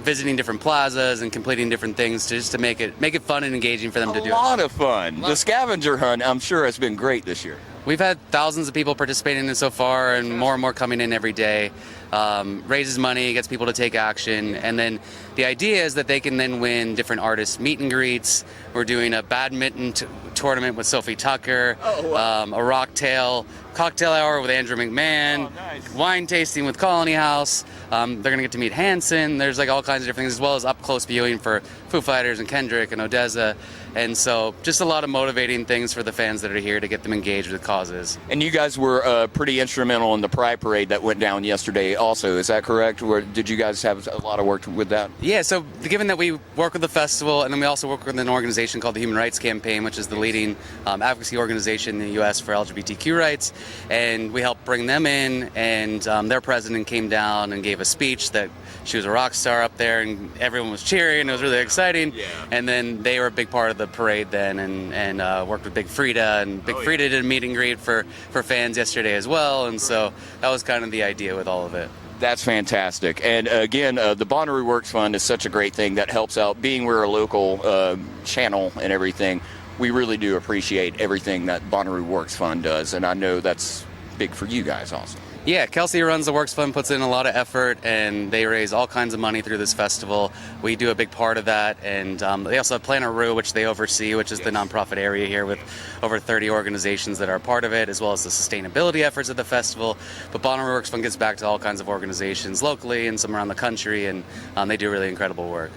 visiting different plazas and completing different things just to make it fun and engaging for them to do. A lot of fun. The scavenger hunt, I'm sure, has been great this year. We've had thousands of people participating in it so far, and more coming in every day. Raises money, gets people to take action, and then the idea is that they can then win different artist meet and greets. We're doing a badminton tournament with Sophie Tucker, a rocktail cocktail hour with Andrew McMahon, wine tasting with Colony House. They're going to get to meet Hanson. There's like all kinds of different things, as well as up close viewing for Foo Fighters and Kendrick and Odessa. And so just a lot of motivating things for the fans that are here to get them engaged with causes. And you guys were pretty instrumental in the Pride Parade that went down yesterday also, is that correct? Or did you guys have a lot of work with that? Yeah, so given that we work with the festival and then we also work with an organization called the Human Rights Campaign, which is the leading advocacy organization in the U.S. for LGBTQ rights, and we helped bring them in, and their president came down and gave a speech that she was a rock star up there and everyone was cheering. It was really exciting. Yeah. And then they were a big part of the parade then and worked with Big Frida, and Big Frida did a meet and greet for fans yesterday as well, and so that was kind of the idea with all of it. That's fantastic. And again, the Bonnaroo Works Fund is such a great thing that helps out. Being we're a local channel and everything, we really do appreciate everything that Bonnaroo Works Fund does, and I know that's big for you guys also. Yeah, Kelsey, who runs the Works Fund, puts in a lot of effort, and they raise all kinds of money through this festival. We do a big part of that, and they also have Planet Roo, which they oversee, which is the nonprofit area here with over 30 organizations that are a part of it, as well as the sustainability efforts of the festival. But Bonnaroo Works Fund gets back to all kinds of organizations locally and some around the country, and they do really incredible work.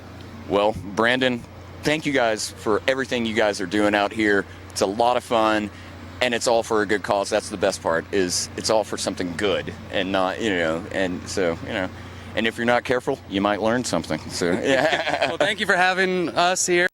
Well, Brandon, thank you guys for everything you guys are doing out here. It's a lot of fun. And it's all for a good cause. That's the best part, is it's all for something good and not, and so, and if you're not careful, you might learn something. So, yeah. Well, thank you for having us here.